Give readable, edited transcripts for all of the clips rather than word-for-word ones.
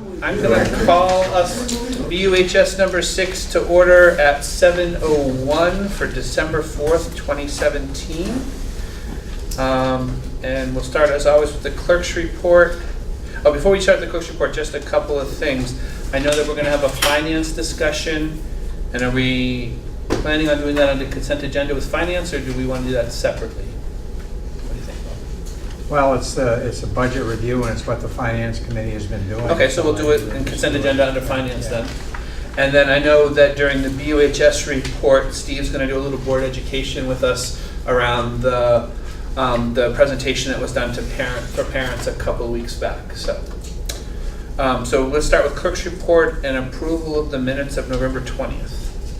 I'm going to call us BUHS number 6 to order at 7:01 for December 4th, 2017. And we'll start as always with the clerk's report. Oh, before we start the clerk's report, just a couple of things. I know that we're going to have a finance discussion, and are we planning on doing that on the consent agenda with finance, or do we want to do that separately? What do you think, Bob? Well, it's a budget review, and it's what the finance committee has been doing. Okay, so we'll do it in consent agenda under finance then. And then I know that during the BUHS report, Steve's going to do a little board education with us around the presentation that was done to parents a couple of weeks back. So let's start with clerk's report and approval of the minutes of November 20th.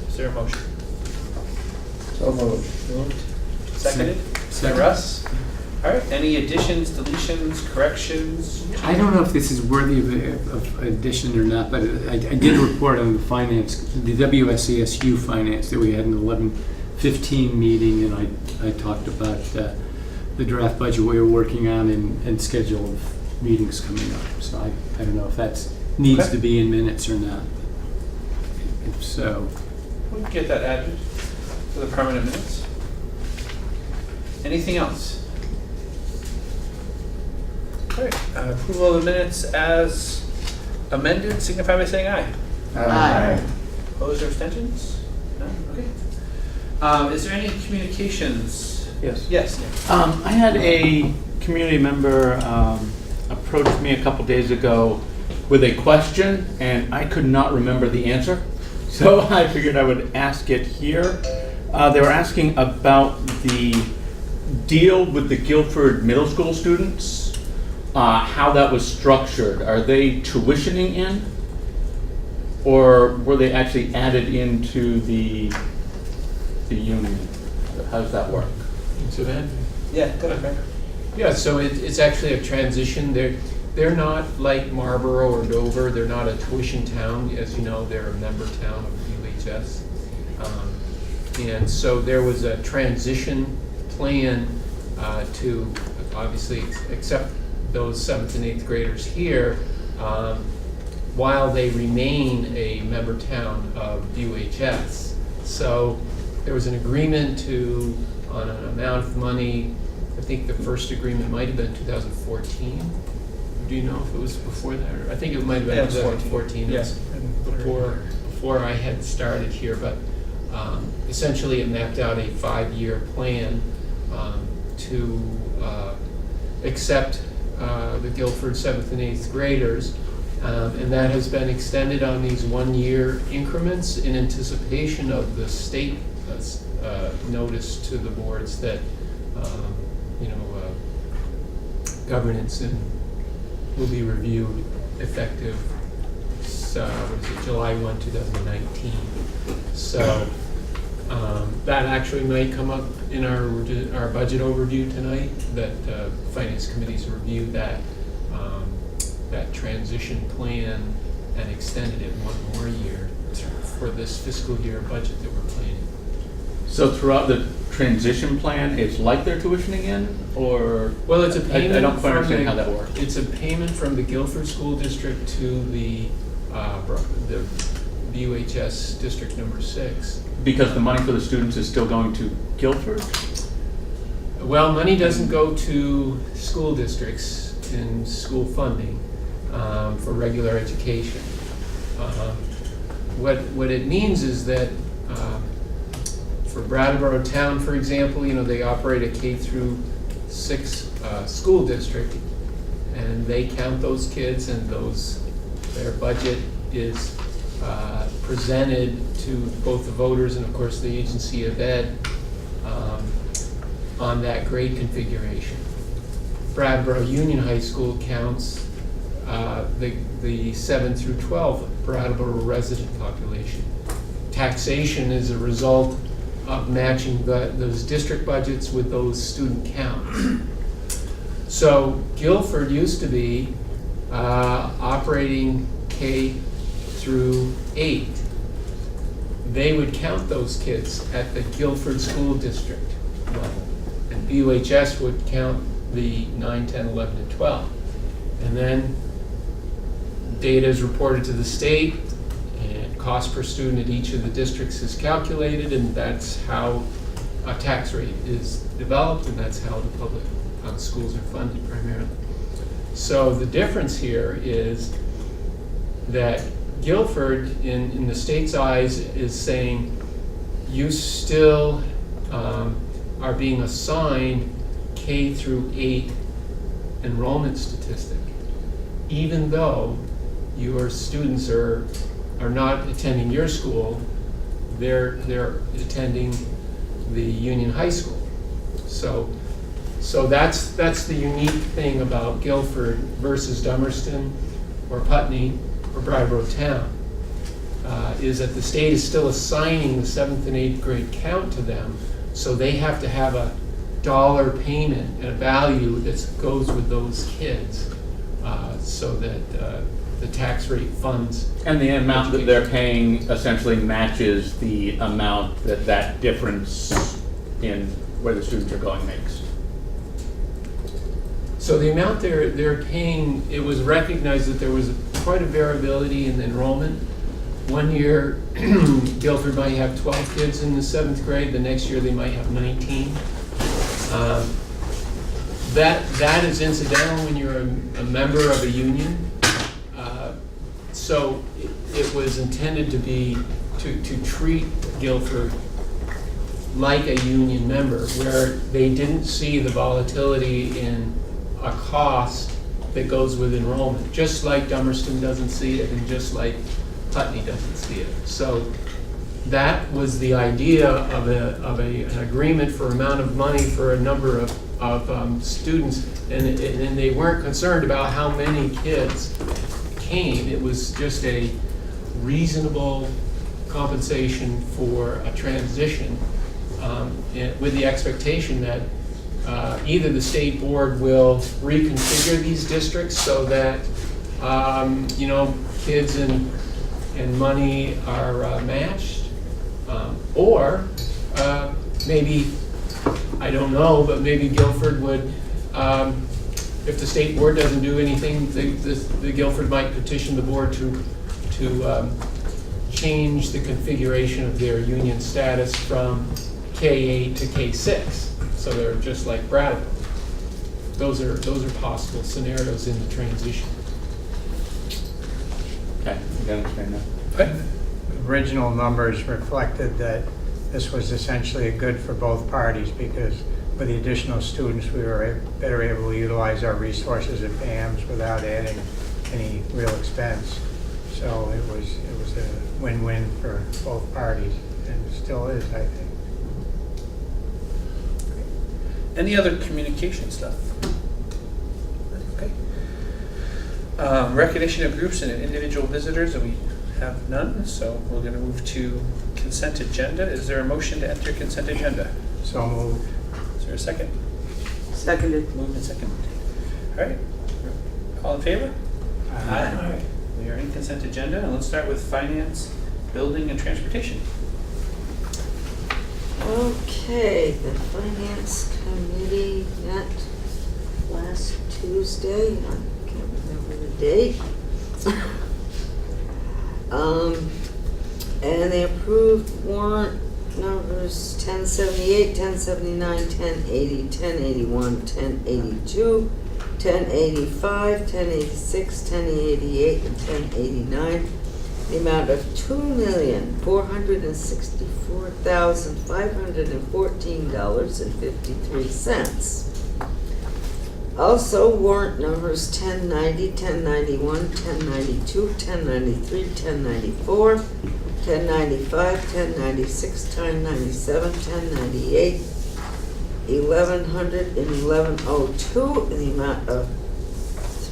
Is there a motion? So moved. Seconded? Second. Russ? All right, any additions, deletions, corrections? I don't know if this is worthy of addition or not, but I did report on the WSESU finance that we had an 11:15 meeting, and I talked about the draft budget we were working on and schedule of meetings coming up. So I don't know if that needs Okay. to be in minutes or not. If so. We can get that added to the permanent minutes. Anything else? Okay, approval of the minutes as amended, signify by saying aye. Aye. Opposed or abstentions? No? Okay. Is there any communications? Yes. Yes, Nick. I had a community member approach me a couple days ago with a question, and I could not remember the answer. So I figured I would ask it here. They were asking about the deal with the Guilford Middle School students, how that was structured. Are they tuitioning in, or were they actually added into the union? How does that work? So then, Yeah, go ahead, Frank. yeah, so it's actually a transition. They're not like Marlboro or Dover. They're not a tuition town. As you know, they're a member town of UHS. And so there was a transition plan to obviously accept those 7th and 8th graders here while they remain a member town of UHS. So there was an agreement on an amount of money. I think the first agreement might have been 2014. Do you know if it was before that? I think it might have been 2014. Yes. Before I had started here, but essentially it mapped out a 5-year plan to accept the Guilford 7th and 8th graders. And that has been extended on these 1-year increments in anticipation of the state notice to the boards that governance will be reviewed effective July 1, 2019. So that actually might come up in our budget overview tonight, that finance committee's reviewed that transition plan and extended it 1 more year for this fiscal year budget that we're planning. So throughout the transition plan, it's like they're tuitioning in, or? Well, it's a payment. I don't quite from understand how that works. It's a payment from the Guilford School District to the BUHS District Number 6. Because the money for the students is still going to Guilford? Well, money doesn't go to school districts in school funding for regular education. What it means is that for Brattleboro Town, for example, they operate a K-6 school district, and they count those kids, and their budget is presented to both the voters and, of course, the Agency of Ed on that grade configuration. Brattleboro Union High School counts the 7 through 12 Brattleboro resident population. Taxation is a result of matching those district budgets with those student counts. So Guilford used to be operating K through 8. They would count those kids at the Guilford School District level, and BUHS would count the 9, 10, 11, and 12. And then Data is reported to the state, and cost per student at each of the districts is calculated, and that's how a tax rate is developed, and that's how the public schools are funded primarily. So the difference here is that Guilford, in the state's eyes, is saying you still are being assigned K through 8 enrollment statistic, even though your students are not attending your school, they're attending the Union High School. So that's the unique thing about Guilford versus Dummerston or Putney or Brattleboro Town, is that the state is still assigning the 7th and 8th grade count to them, so they have to have a dollar payment and a value that goes with those kids, so that the tax rate funds. And the amount that they're paying essentially matches the amount that difference in where the students are going makes. So the amount they're paying, it was recognized that there was quite a variability in the enrollment. One year, Guilford might have 12 kids in the 7th grade, the next year they might have 19. That is incidental when you're a member of a union. So it was intended to be, to treat Guilford like a union member, where they didn't see the volatility in a cost that goes with enrollment, just like Dummerston doesn't see it, and just like Putney doesn't see it. So that was the idea of an agreement for amount of money for a number of students, and they weren't concerned about how many kids came. It was just a reasonable compensation for a transition, with the expectation that either the state board will reconfigure these districts so that kids and money are matched, or maybe, I don't know, but maybe Guilford would, if the state board doesn't do anything, the Guilford might petition the board to change the configuration of their union status from K8 to K6. So they're just like Brattleboro. Those are possible scenarios in the transition. Okay, you understand that? Okay. Original numbers reflected that this was essentially good for both parties, because with the additional students, we were better able to utilize our resources at PAMS without adding any real expense. So it was a win-win for both parties, and it still is, I think. Any other communication stuff? Okay. Recognition of groups and individual visitors, and we have none, so we're going to move to consent agenda. Is there a motion to enter consent agenda? So moved. Is there a second? Seconded. Moved and second. All right. All in favor? Aye. All right. We are in consent agenda, and let's start with finance, building, and transportation. Okay, the Finance Committee met last Tuesday, I can't remember the date. And they approved warrant numbers 1078, 1079, 1080, 1081, 1082, 1085, 1086, 1088, and 1089. The amount of $2,464,514.53. Also, warrant numbers 1090, 1091, 1092, 1093, 1094, 1095, 1096, 1097, 1098, 1100, and 1102 in the amount of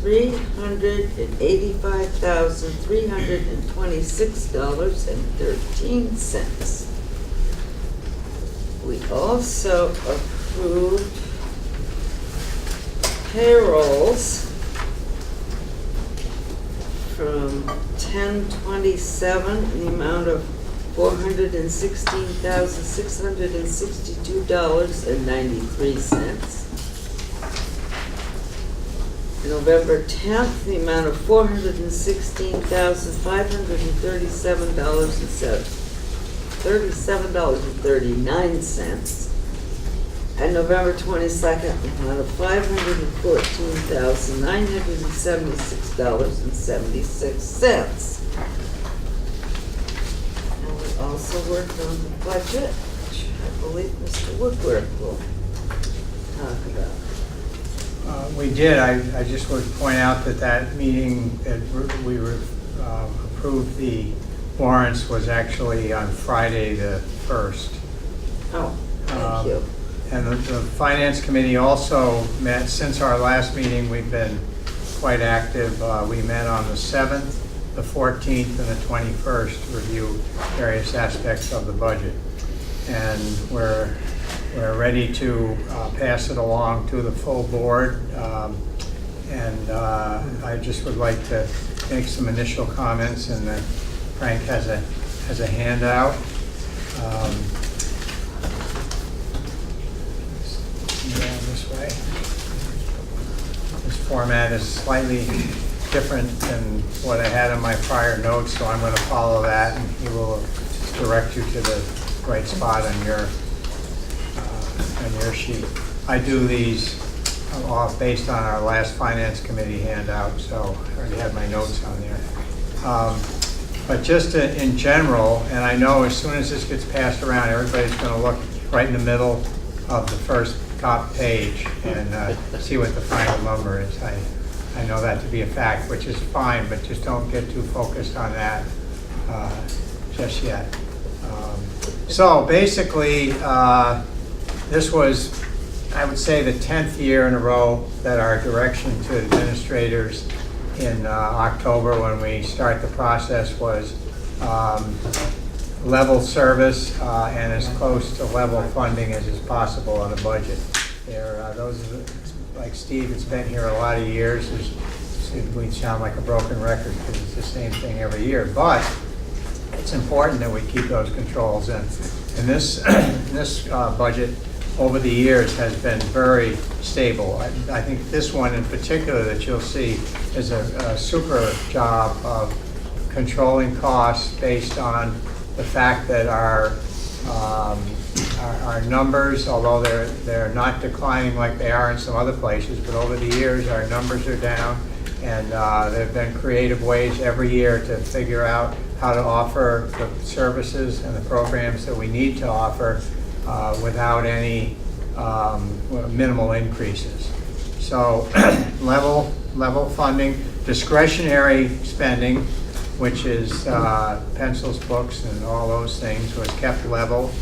$385,326.13. We also approved payrolls from 1027 in the amount of $416,662.93. November 10th, the amount of $416,537.39. And November 22nd, the amount of $514,976.76. And we also worked on the budget, which I believe Mr. Woodward will talk about. We did. I just would point out that that meeting that we approved the warrants was actually on Friday the 1st. Oh, thank you. And the Finance Committee also met, since our last meeting, we've been quite active. We met on the 7th, the 14th, and the 21st to review various aspects of the budget. And we're ready to pass it along to the full board. I just would like to make some initial comments, and then Frank has a handout. This way. This format is slightly different than what I had in my prior notes, so I'm going to follow that, and he will direct you to the right spot on your sheet. I do these based on our last Finance Committee handout, so I already had my notes on there. But just in general, and I know as soon as this gets passed around, everybody's going to look right in the middle of the first top page and see what the final number is. I know that to be a fact, which is fine, but just don't get too focused on that just yet. So basically, this was, I would say, the 10th year in a row that our direction to administrators in October, when we start the process, was level service and as close to level funding as is possible on a budget. Those, like Steve, it's been here a lot of years. We sound like a broken record because it's the same thing every year, but it's important that we keep those controls in. And this budget over the years has been very stable. I think this one in particular that you'll see is a super job of controlling costs based on the fact that our numbers, although they're not declining like they are in some other places, but over the years our numbers are down, and there have been creative ways every year to figure out how to offer the services and the programs that we need to offer without any minimal increases. So level funding, discretionary spending, which is pencils, books, and all those things, was kept level.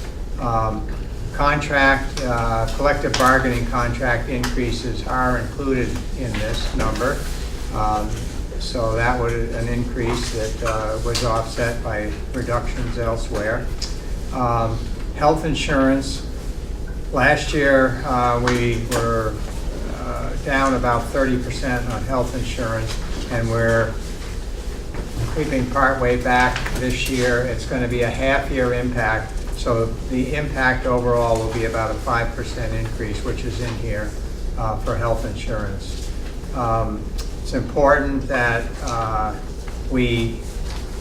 Collective bargaining contract increases are included in this number. So that was an increase that was offset by reductions elsewhere. Health insurance. Last year, we were down about 30% on health insurance, and we're creeping part way back this year. It's going to be a half-year impact, so the impact overall will be about a 5% increase, which is in here for health insurance. It's important that we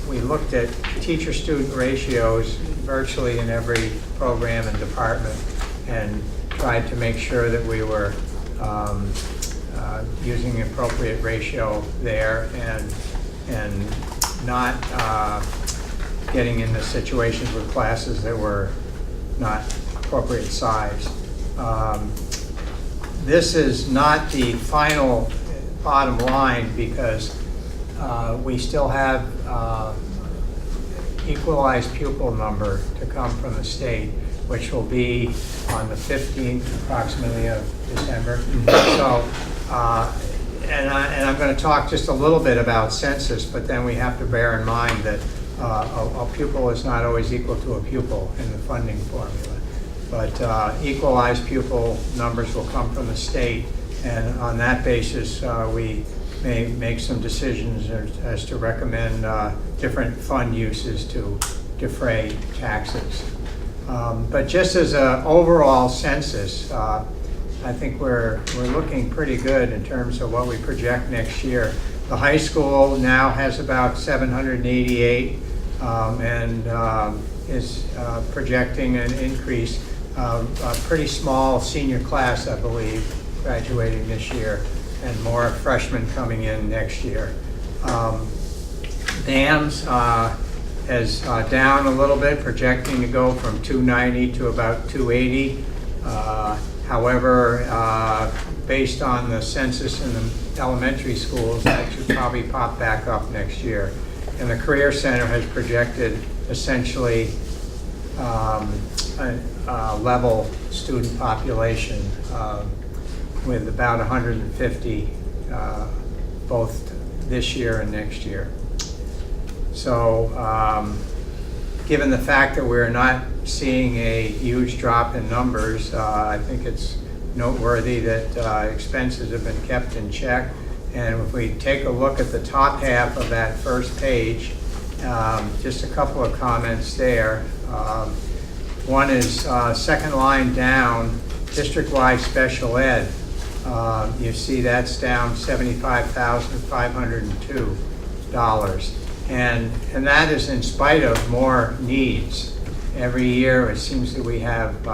looked at teacher-student ratios virtually in every program and department, and tried to make sure that we were using the appropriate ratio there, and not getting into situations with classes that were not appropriate size. This is not the final bottom line, because we still have equalized pupil number to come from the state, which will be on the 15th approximately of December. So, and I'm going to talk just a little bit about census, but then we have to bear in mind that a pupil is not always equal to a pupil in the funding formula. But equalized pupil numbers will come from the state, and on that basis we may make some decisions as to recommend different fund uses to defray taxes. But just as an overall census, I think we're looking pretty good in terms of what we project next year. The high school now has about 788 and is projecting an increase. A pretty small senior class, I believe, graduating this year, and more freshmen coming in next year. BAMS is down a little bit, projecting to go from 290 to about 280. However, based on the census in the elementary schools, that should probably pop back up next year. And the Career Center has projected essentially a level student population with about 150 both this year and next year. So given the fact that we're not seeing a huge drop in numbers, I think it's noteworthy that expenses have been kept in check. And if we take a look at the top half of that first page, just a couple of comments there. One is second line down, district-wide special ed. You see that's down $75,502. And that is in spite of more needs. Every year it seems that we have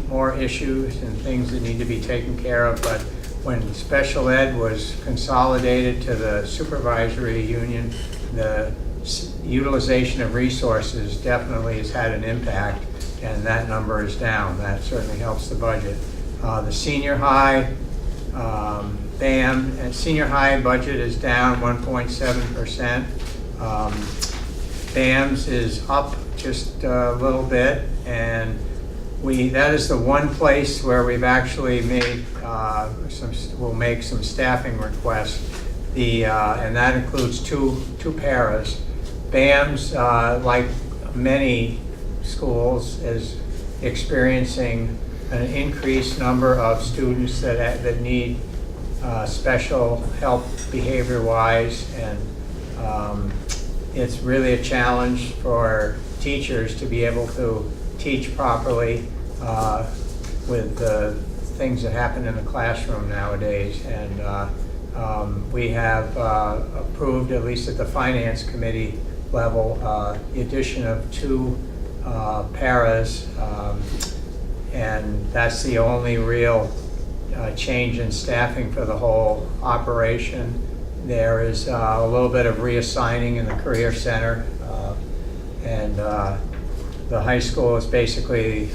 more issues and things that need to be taken care of, but when special ed was consolidated to the supervisory union, the utilization of resources definitely has had an impact, and that number is down. That certainly helps the budget. The senior high, BAM, and senior high budget is down 1.7%. BAM's is up just a little bit, and that is the one place where we've actually made we'll make some staffing requests. And that includes two paras. BAM's, like many schools, is experiencing an increased number of students that need special help behavior-wise, and it's really a challenge for teachers to be able to teach properly with the things that happen in the classroom nowadays. And we have approved, at least at the finance committee level, the addition of 2 paras, and that's the only real change in staffing for the whole operation. There is a little bit of reassigning in the Career Center, and the high school is basically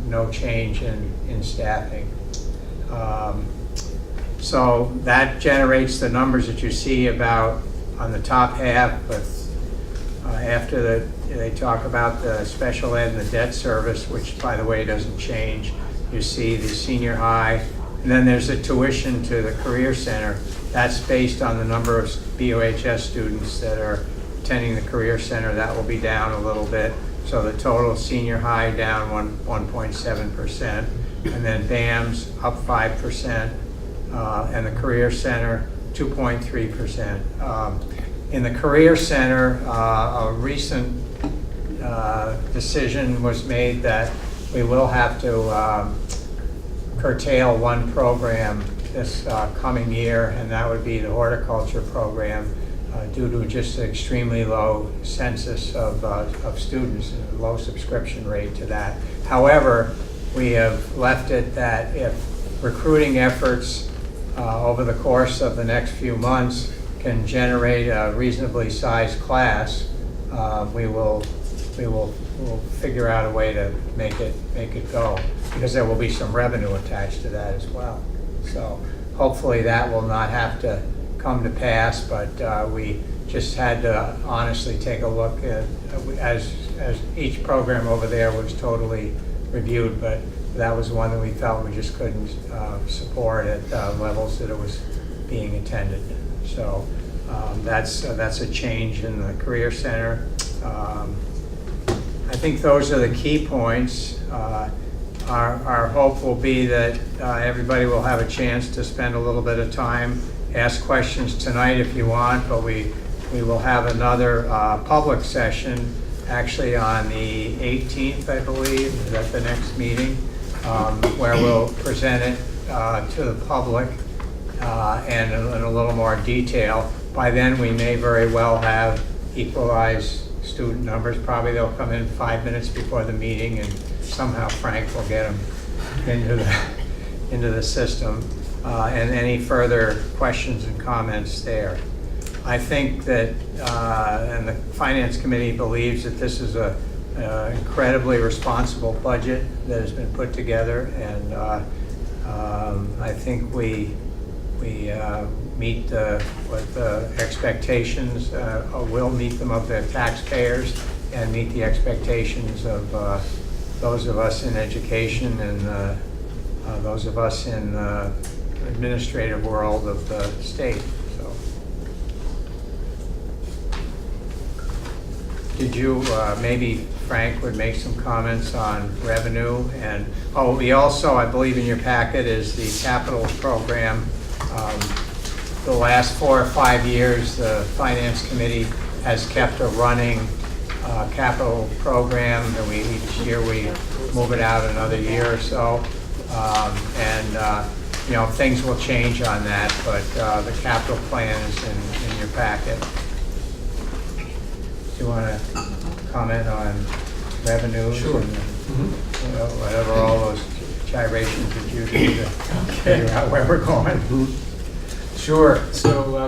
no change in staffing. So that generates the numbers that you see about on the top half, but after they talk about the special ed and the debt service, which by the way doesn't change. You see the senior high, and then there's the tuition to the Career Center. That's based on the number of BUHS students that are attending the Career Center. That will be down a little bit. So the total senior high down 1.7%, and then BAM's up 5%, and the Career Center 2.3%. In the Career Center, a recent decision was made that we will have to curtail one program this coming year, and that would be the horticulture program, due to just an extremely low census of students and a low subscription rate to that. However, we have left it that if recruiting efforts over the course of the next few months can generate a reasonably sized class, we'll figure out a way to make it go, because there will be some revenue attached to that as well. So hopefully that will not have to come to pass, but we just had to honestly take a look at, as each program over there was totally reviewed, but that was one that we felt we just couldn't support at levels that it was being attended. So that's a change in the Career Center. I think those are the key points. Our hope will be that everybody will have a chance to spend a little bit of time, ask questions tonight if you want, but we will have another public session actually on the 18th, I believe, is that the next meeting? where we'll present it to the public and in a little more detail. By then, we may very well have equalized student numbers. Probably they'll come in 5 minutes before the meeting, and somehow Frank will get them into the system. And any further questions and comments there. I think that, and the Finance Committee believes that this is a incredibly responsible budget that has been put together, and I think we meet what the expectations, will meet them of the taxpayers and meet the expectations of those of us in education and those of us in the administrative world of the state. So, did you, maybe Frank would make some comments on revenue? And, we also, I believe in your packet is the capital program. The last 4 or 5 years, the Finance Committee has kept a running capital program, and each year we move it out another year or so. Things will change on that, but the capital plan is in your packet. Do you want to comment on revenues? Sure. And whatever all those gyrations that you do to figure out where we're going? Sure. So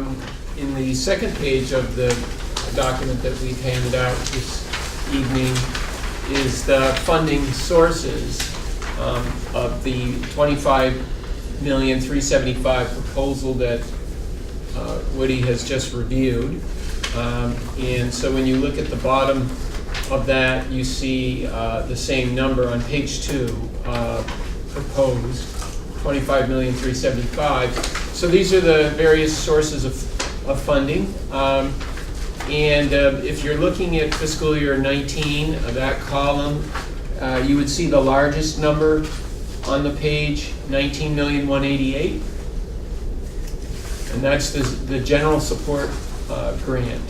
in the second page of the document that we've handed out this evening is the funding sources of the $25,375,000 proposal that Woody has just reviewed. And so when you look at the bottom of that, you see the same number on page 2, proposed $25,375,000. So these are the various sources of funding. And if you're looking at fiscal year 19, that column, you would see the largest number on the page, $19,188,000, and that's the general support grant.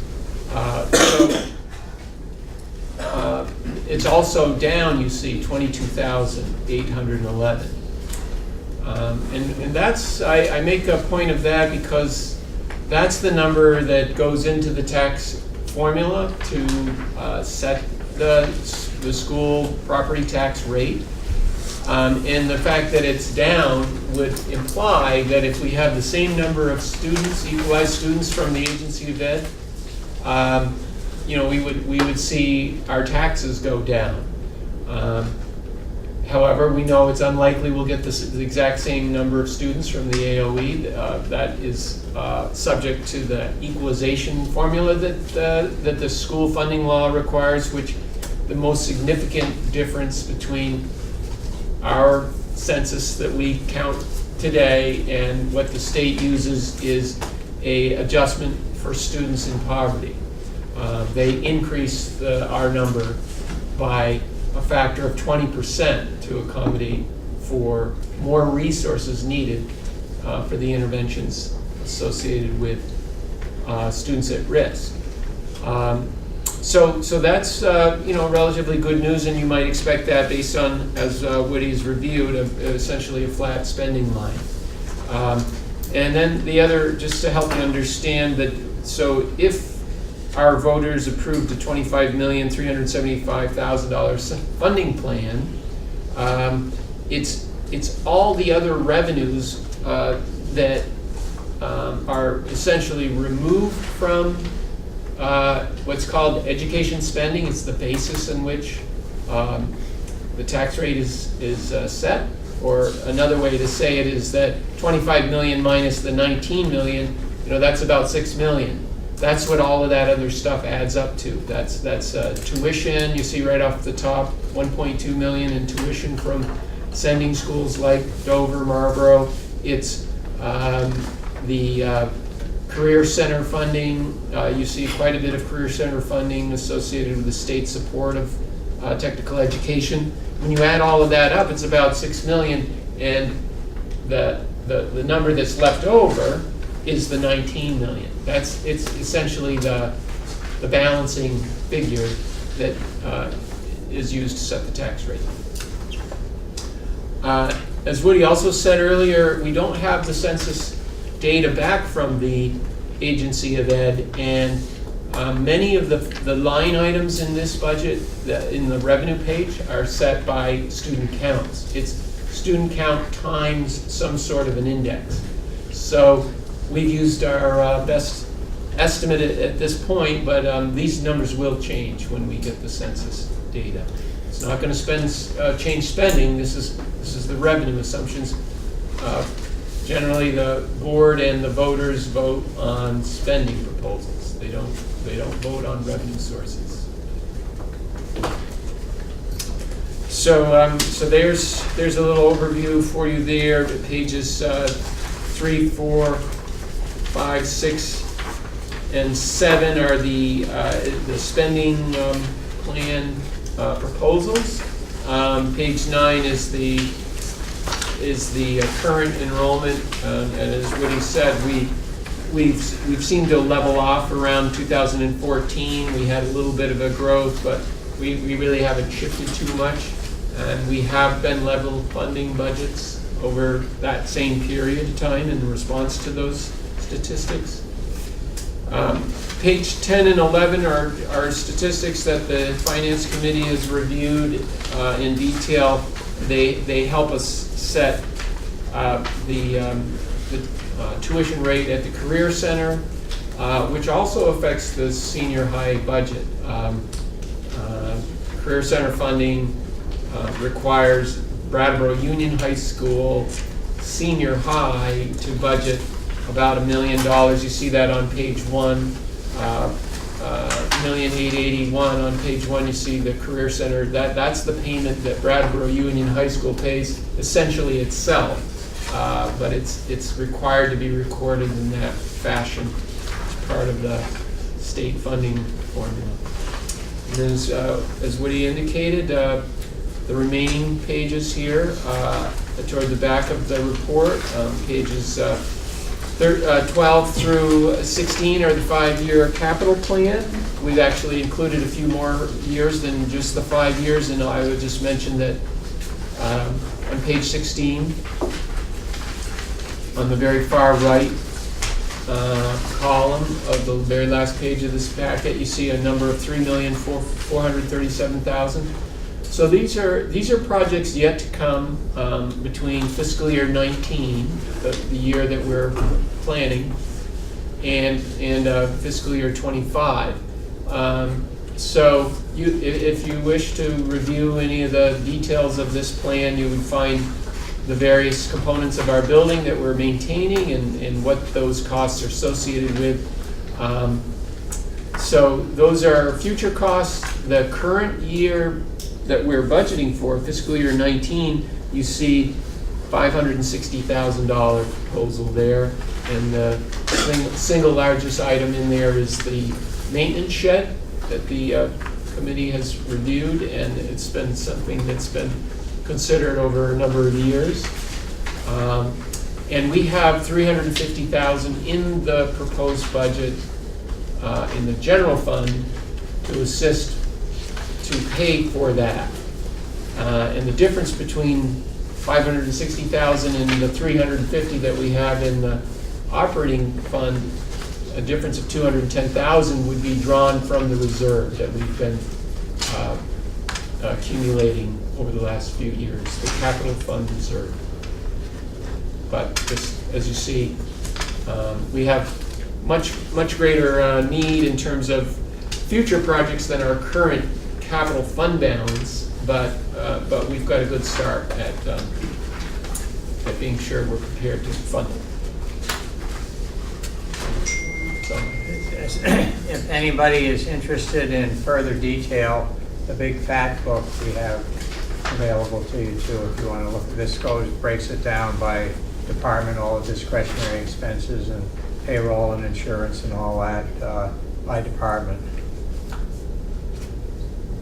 It's also down, you see, $22,811. And that's, I make a point of that because that's the number that goes into the tax formula to set the school property tax rate. And the fact that it's down would imply that if we have the same number of students, equalized students from the agency of ed, we would see our taxes go down. However, we know it's unlikely we'll get the exact same number of students from the AOE. That is subject to the equalization formula that the school funding law requires, which the most significant difference between our census that we count today and what the state uses is a adjustment for students in poverty. They increase our number by a factor of 20% to accommodate for more resources needed for the interventions associated with students at risk. So that's relatively good news, and you might expect that based on, as Woody's reviewed, essentially a flat spending line. And then the other, just to help you understand that, so if our voters approved a $25,375,000 funding plan, it's all the other revenues that are essentially removed from what's called education spending. It's the basis in which the tax rate is set. Or another way to say it is that 25 million minus the 19 million, that's about 6 million. That's what all of that other stuff adds up to. That's tuition. You see right off the top, 1.2 million in tuition from sending schools like Dover, Marlboro. It's the Career Center funding. You see quite a bit of Career Center funding associated with the state support of technical education. When you add all of that up, it's about 6 million, and the number that's left over is the 19 million. It's essentially the balancing figure that is used to set the tax rate. As Woody also said earlier, we don't have the census data back from the Agency of Ed, and many of the line items in this budget, in the revenue page, are set by student counts. It's student count times some sort of an index. So we've used our best estimate at this point, but these numbers will change when we get the census data. It's not going to change spending. This is the revenue assumptions. Generally, the board and the voters vote on spending proposals. They don't vote on revenue sources. So there's a little overview for you there. Pages 3, 4, 5, 6, and 7 are the spending plan proposals. Page 9 is the current enrollment, and as Woody said, we've seemed to level off around 2014. We had a little bit of a growth, but we really haven't shifted too much, and we have been level funding budgets over that same period of time in response to those statistics. Page 10 and 11 are statistics that the Finance Committee has reviewed in detail. They help us set the tuition rate at the Career Center, which also affects the senior high budget. Career Center funding requires Brattleboro Union High School senior high to budget about $1 million. You see that on page 1. $1,881,000 on page 1. You see the Career Center. That's the payment that Brattleboro Union High School pays essentially itself, but it's required to be recorded in that fashion. It's part of the state funding formula. And as Woody indicated, the remaining pages here toward the back of the report, pages 12 through 16 are the 5-year capital plan. We've actually included a few more years than just the 5 years, and I would just mention that on page 16, on the very far right column of the very last page of this packet, you see a number of $3,437,000. So these are projects yet to come between fiscal year 19, the year that we're planning, and fiscal year 25. So if you wish to review any of the details of this plan, you would find the various components of our building that we're maintaining and what those costs are associated with. So those are future costs. The current year that we're budgeting for, fiscal year 19, you see $560,000 proposal there, and the single largest item in there is the maintenance shed that the committee has reviewed, and it's been something that's been considered over a number of years. And we have $350,000 in the proposed budget in the general fund to assist to pay for that. And the difference between $560,000 and the $350,000 that we have in the operating fund, a difference of $210,000 would be drawn from the reserve that we've been accumulating over the last few years, the capital fund reserve. But just as you see, we have much greater need in terms of future projects than our current capital fund balance, but we've got a good start at being sure we're prepared to fund it. So, If anybody is interested in further detail, the big fat book we have available to you too, if you want to look at this, breaks it down by department, all the discretionary expenses and payroll and insurance and all that by department.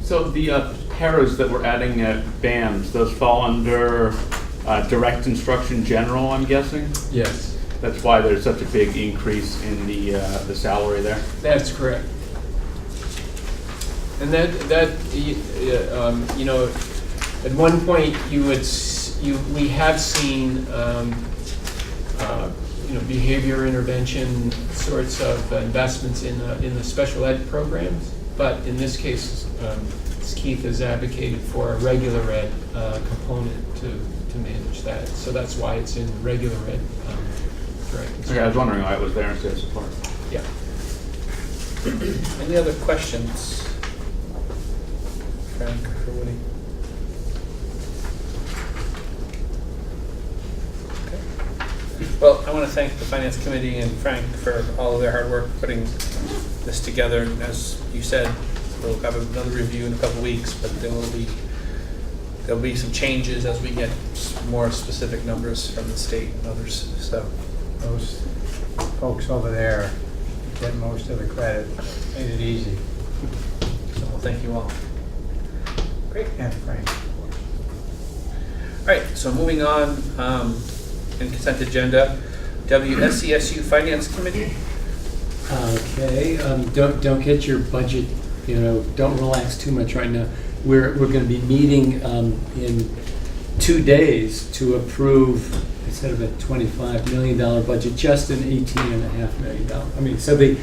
So the paras that we're adding at BAMS, those fall under direct instruction general, I'm guessing? yes, That's why there's such a big increase in the salary there? that's correct. And that you know, at one point you we have seen, behavior intervention sorts of investments in the special ed programs, but in this case, Keith has advocated for a regular ed component to manage that. So that's why it's in regular ed. Okay, I was wondering why it was there instead of support. Yeah. Any other questions? Frank or Woody? Okay. Well, I want to thank the Finance Committee and Frank for all of their hard work putting this together. And as you said, we'll have another review in a couple of weeks, but there'll be some changes as we get more specific numbers from the state and others. So Those folks over there get most of the credit, made it easy. we'll thank you all. Great. And Frank. All right, so moving on, in consent agenda, WSESU Finance Committee. Okay, don't get your budget, don't relax too much right now. We're going to be meeting in 2 days to approve, instead of a $25 million budget, just an $18.5 million. I mean, so the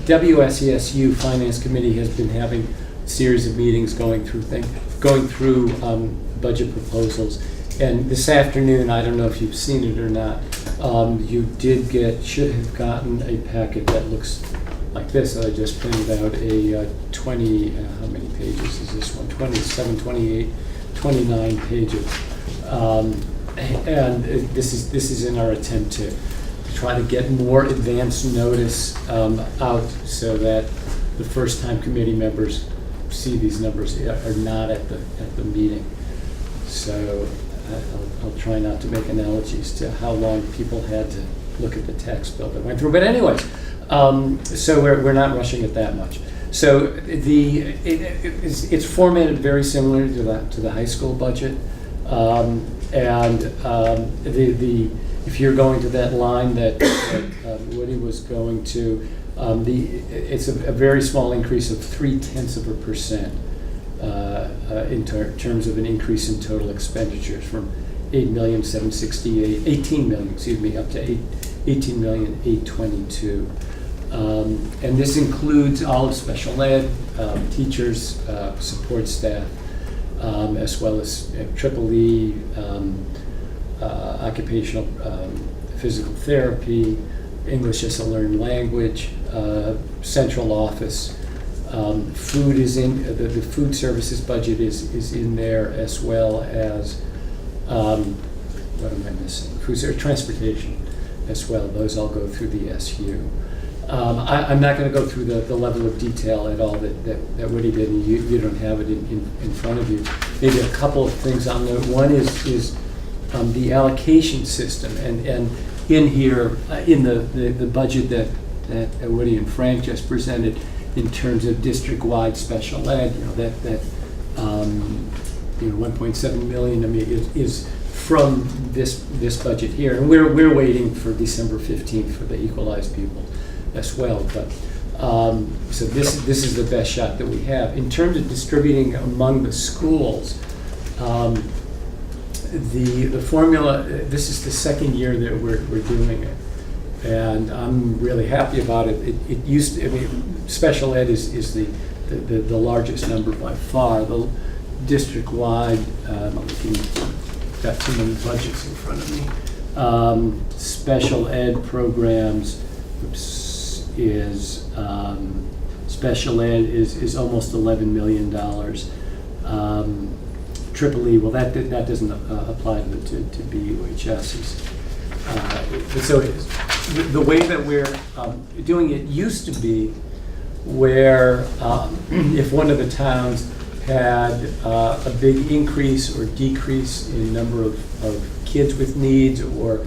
WSESU Finance Committee has been having a series of meetings going through budget proposals. And this afternoon, I don't know if you've seen it or not, you should have gotten a packet that looks like this. I just printed out a 20, how many pages is this one? 27, 28, 29 pages. And this is in our attempt to try to get more advance notice out so that the first-time committee members see these numbers are not at the meeting. So I'll try not to make analogies to how long people had to look at the tax bill that went through. But anyways, so we're not rushing it that much. So it's formatted very similar to the high school budget. If you're going to that line that Woody was going to, it's a very small increase of 0.3% in terms of an increase in total expenditures from 18 million, up to 18,822,000. And this includes all of special ed, teachers, support staff, as well as Triple E, occupational physical therapy, English as a learned language, central office. Food is in, the food services budget is in there, as well as, what am I missing? Food service, transportation as well. Those all go through the SU. I'm not going to go through the level of detail at all that Woody did, and you don't have it in front of you. Maybe a couple of things on there. One is the allocation system, and in here, in the budget that Woody and Frank just presented, in terms of district-wide special ed, that 1.7 million, I mean, is from this budget here, and we're waiting for December 15th for the equalized people as well. But so this is the best shot that we have in terms of distributing among the schools. The formula. This is the second year that we're doing it, and I'm really happy about it. It used to, I mean, special ed is the largest number by far. The district-wide, got too many budgets in front of me. Special ed programs is special ed is almost $11 million. Triple E, well, that doesn't apply to BUHS. So the way that we're doing it used to be where if one of the towns had a big increase or decrease in number of kids with needs, or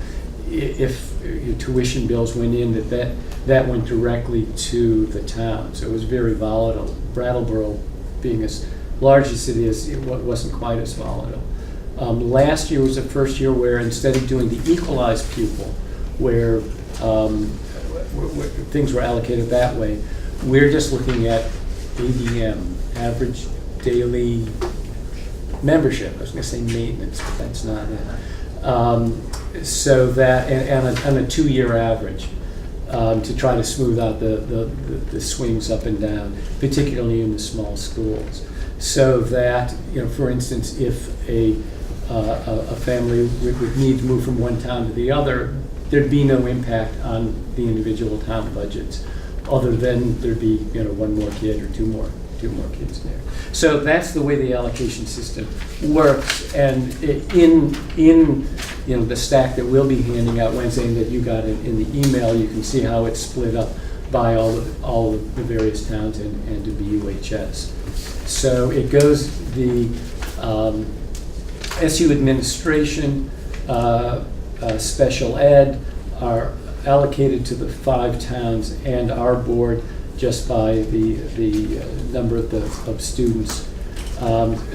if your tuition bills went in, that went directly to the town. So it was very volatile. Brattleboro, being as large as it is, it wasn't quite as volatile. Last year was the first year where, instead of doing the equalized pupil, where things were allocated that way, we're just looking at ADM, average daily membership. I was going to say maintenance, but that's not it. So that, and a 2-year average, to try to smooth out the swings up and down, particularly in the small schools. So that, for instance, if a family would need to move from one town to the other, there'd be no impact on the individual town budgets, other than there'd be, one more kid or two more kids there. So that's the way the allocation system works. And in the stack that we'll be handing out Wednesday and that you got in the email, you can see how it's split up by all of the various towns and to BUHS. So it goes, the SU administration, special ed are allocated to the 5 towns, and our board just by the number of students.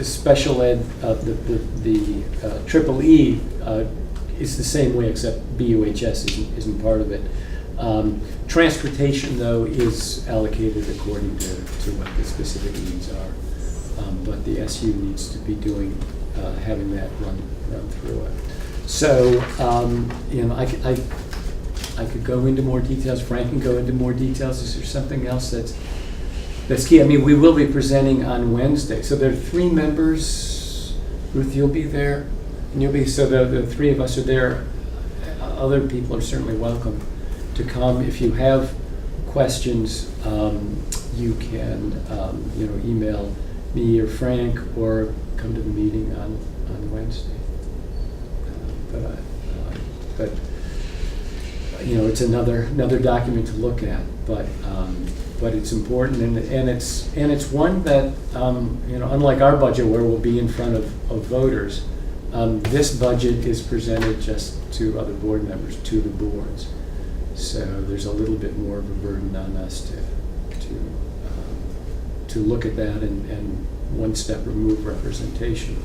Special ed, the triple E is the same way, except BUHS isn't part of it. Transportation, though, is allocated according to what the specific needs are. But the SU needs to be having that run through it. So, I could go into more details. Frank can go into more details. Is there something else that's key? I mean, we will be presenting on Wednesday. So there are 3 members. Ruth, you'll be there, and you'll be. So the 3 of us are there. Other people are certainly welcome to come. If you have questions, you can email me or Frank, or come to the meeting on Wednesday. But it's another document to look at. But it's important, and it's one that unlike our budget where we'll be in front of voters, this budget is presented just to other board members, to the boards. So there's a little bit more of a burden on us to look at that and one step remove representation,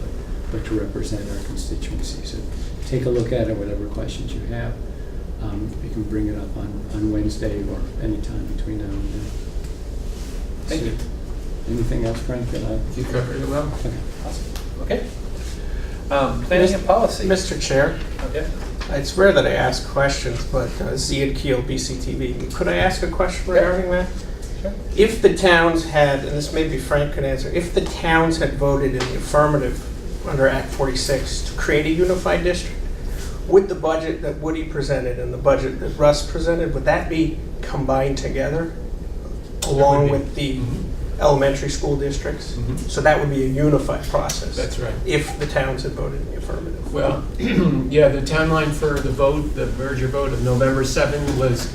but to represent our constituency. So take a look at it, whatever questions you have. You can bring it up on Wednesday or any time between now and then. Thank you. Anything else, Frank, that You covered it well. Okay. Awesome. Okay. Planning and policy. Mr. Chair, Yeah. it's rare that I ask questions, but Ziad Keel, BCTV, could I ask a question regarding that? Sure. If the towns had, and this maybe Frank could answer, if the towns had voted in the affirmative under Act 46 to create a unified district, would the budget that Woody presented and the budget that Russ presented, would that be combined together along with the elementary school districts? So that would be a unified process. That's right. If the towns had voted in the affirmative. Well, yeah, the timeline for the vote, the merger vote of November 7 was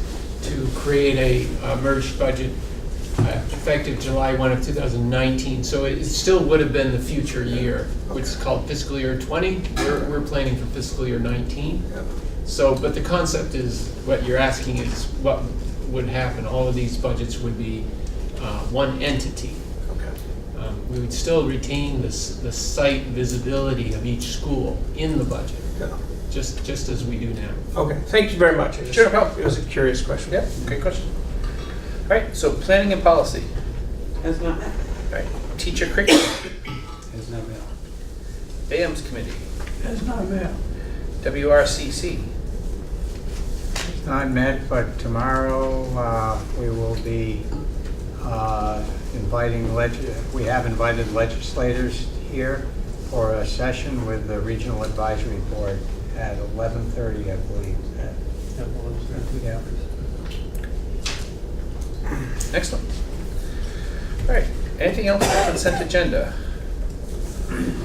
to create a merged budget effective July 1 of 2019. So it still would have been the future year, which is called fiscal year 20. We're planning for fiscal year 19. Yep. So, but the concept is, what you're asking is what would happen. All of these budgets would be one entity. Okay. We would still retain the site visibility of each school in the budget, Yeah. just as we do now. Okay, thank you very much. Sure, no problem. It was a curious question. Yeah, great question. All right, so planning and policy. Has not met. All right, teacher curriculum. Has not been. BAMS committee. Has not met. WRCC. It's not met, but tomorrow we will be we have invited legislators here for a session with the Regional Advisory Board at 11:30, I believe. Yeah. Excellent. All right, anything else on the consent agenda?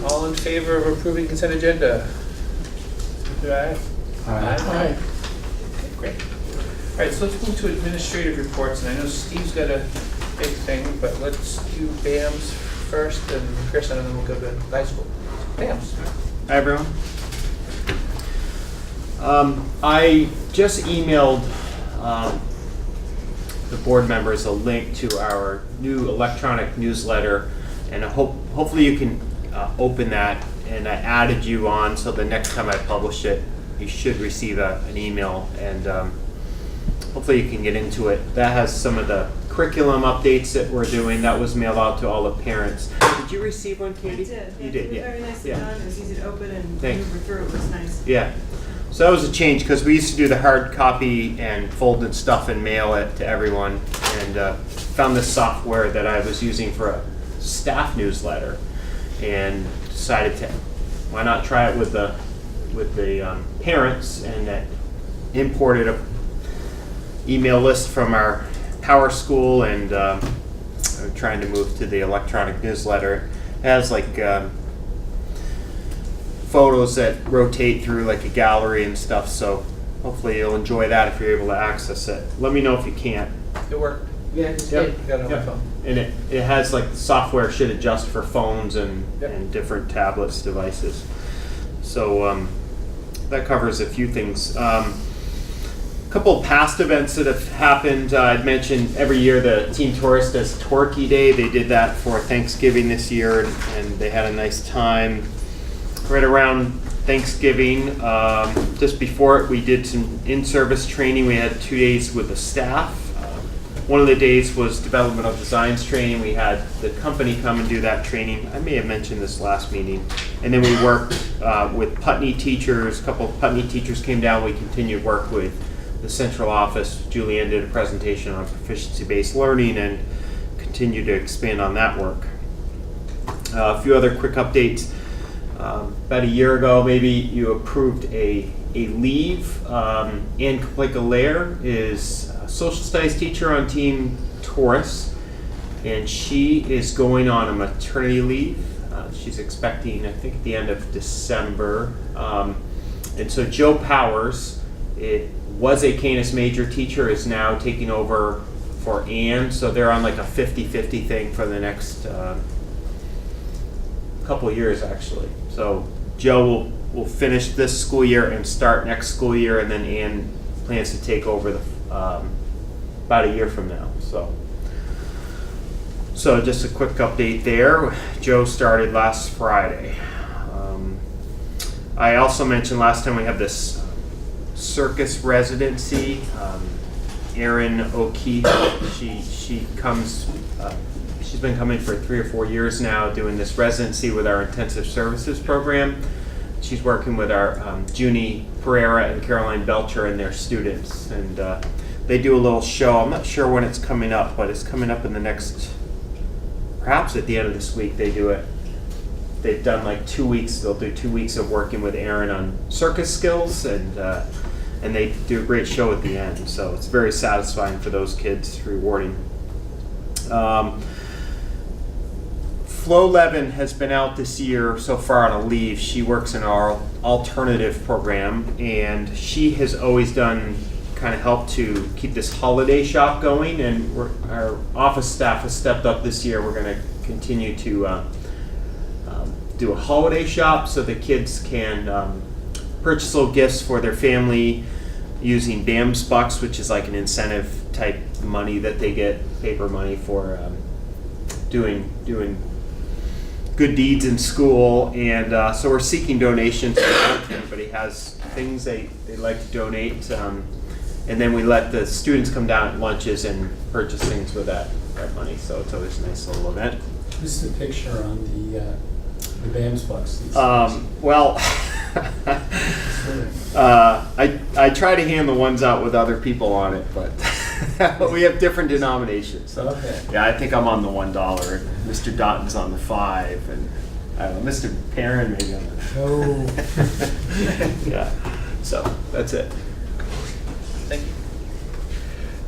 All in favor of approving consent agenda? Aye. Aye. Okay, great. All right, so let's move to administrative reports, and I know Steve's got a big thing, but let's do BAMS first, and Chris, and then we'll go to high school. BAMS. Hi, everyone. I just emailed the board members a link to our new electronic newsletter, and hopefully you can open that, and I added you on, so the next time I publish it, you should receive an email, and hopefully you can get into it. That has some of the curriculum updates that we're doing. That was mailed out to all the parents. Did you receive one, Katie? I did. You did, It was yeah. very nicely Yeah. done. It was easy to open and Thanks. maneuver through. It was nice. Yeah. So that was a change because we used to do the hard copy and folded stuff and mail it to everyone, and found this software that I was using for a staff newsletter, and decided to why not try it with the parents, and that imported a email list from our power school, and I'm trying to move to the electronic newsletter. It has like photos that rotate through like a gallery and stuff, so hopefully you'll enjoy that if you're able to access it. Let me know if you can't. It worked. Yeah, Yep, you got it on my phone. And it has like the software should adjust for phones and, Yep. and different tablets, devices. So that covers a few things. A couple of past events that have happened. I'd mentioned every year the Team Tourist does Torquay Day. They did that for Thanksgiving this year, and they had a nice time. Right around Thanksgiving, just before it, we did some in-service training. We had 2 days with the staff. One of the days was developmental designs training. We had the company come and do that training. I may have mentioned this last meeting. And then we worked with Putney teachers. A couple of Putney teachers came down. We continued work with the central office. Julianne did a presentation on proficiency-based learning and continued to expand on that work. A few other quick updates. About a year ago, maybe, you approved a leave. Ann Kaplika-Lair is a social studies teacher on Team Taurus, and she is going on a maternity leave. She's expecting, I think, at the end of December. And so Joe Powers, it was a Canis Major teacher, is now taking over for Ann. So they're on like a 50-50 thing for the next couple of years, actually. So Joe will finish this school year and start next school year, and then Ann plans to take over the about a year from now. So just a quick update there. Joe started last Friday. I also mentioned last time we have this circus residency. Erin O'Keefe, she comes. She's been coming for 3 or 4 years now, doing this residency with our intensive services program. She's working with our Junie Pereira and Caroline Belcher and their students, and they do a little show. I'm not sure when it's coming up, but it's coming up in the next, perhaps at the end of this week. They do it. They've done like 2 weeks. They'll do 2 weeks of working with Erin on circus skills, and they do a great show at the end. So it's very satisfying for those kids, rewarding. Flo Levin has been out this year so far on a leave. She works in our alternative program, and she has always done kind of help to keep this holiday shop going, and our office staff has stepped up this year. We're going to continue to do a holiday shop so the kids can purchase little gifts for their family using BAMS bucks, which is like an incentive type money that they get, paper money for doing good deeds in school. And so we're seeking donations. If anybody has things they'd like to donate, and then we let the students come down at lunches and purchase things with that money. So it's always a nice little event. This is the picture on the BAMS bucks. Well, I try to hand the ones out with other people on it, but we have different denominations. Okay. Yeah, I think I'm on the $1. Mr. Dotton's on the $5, and I don't know, Mr. Perrin maybe on the. Oh. Yeah. So that's it. Thank you.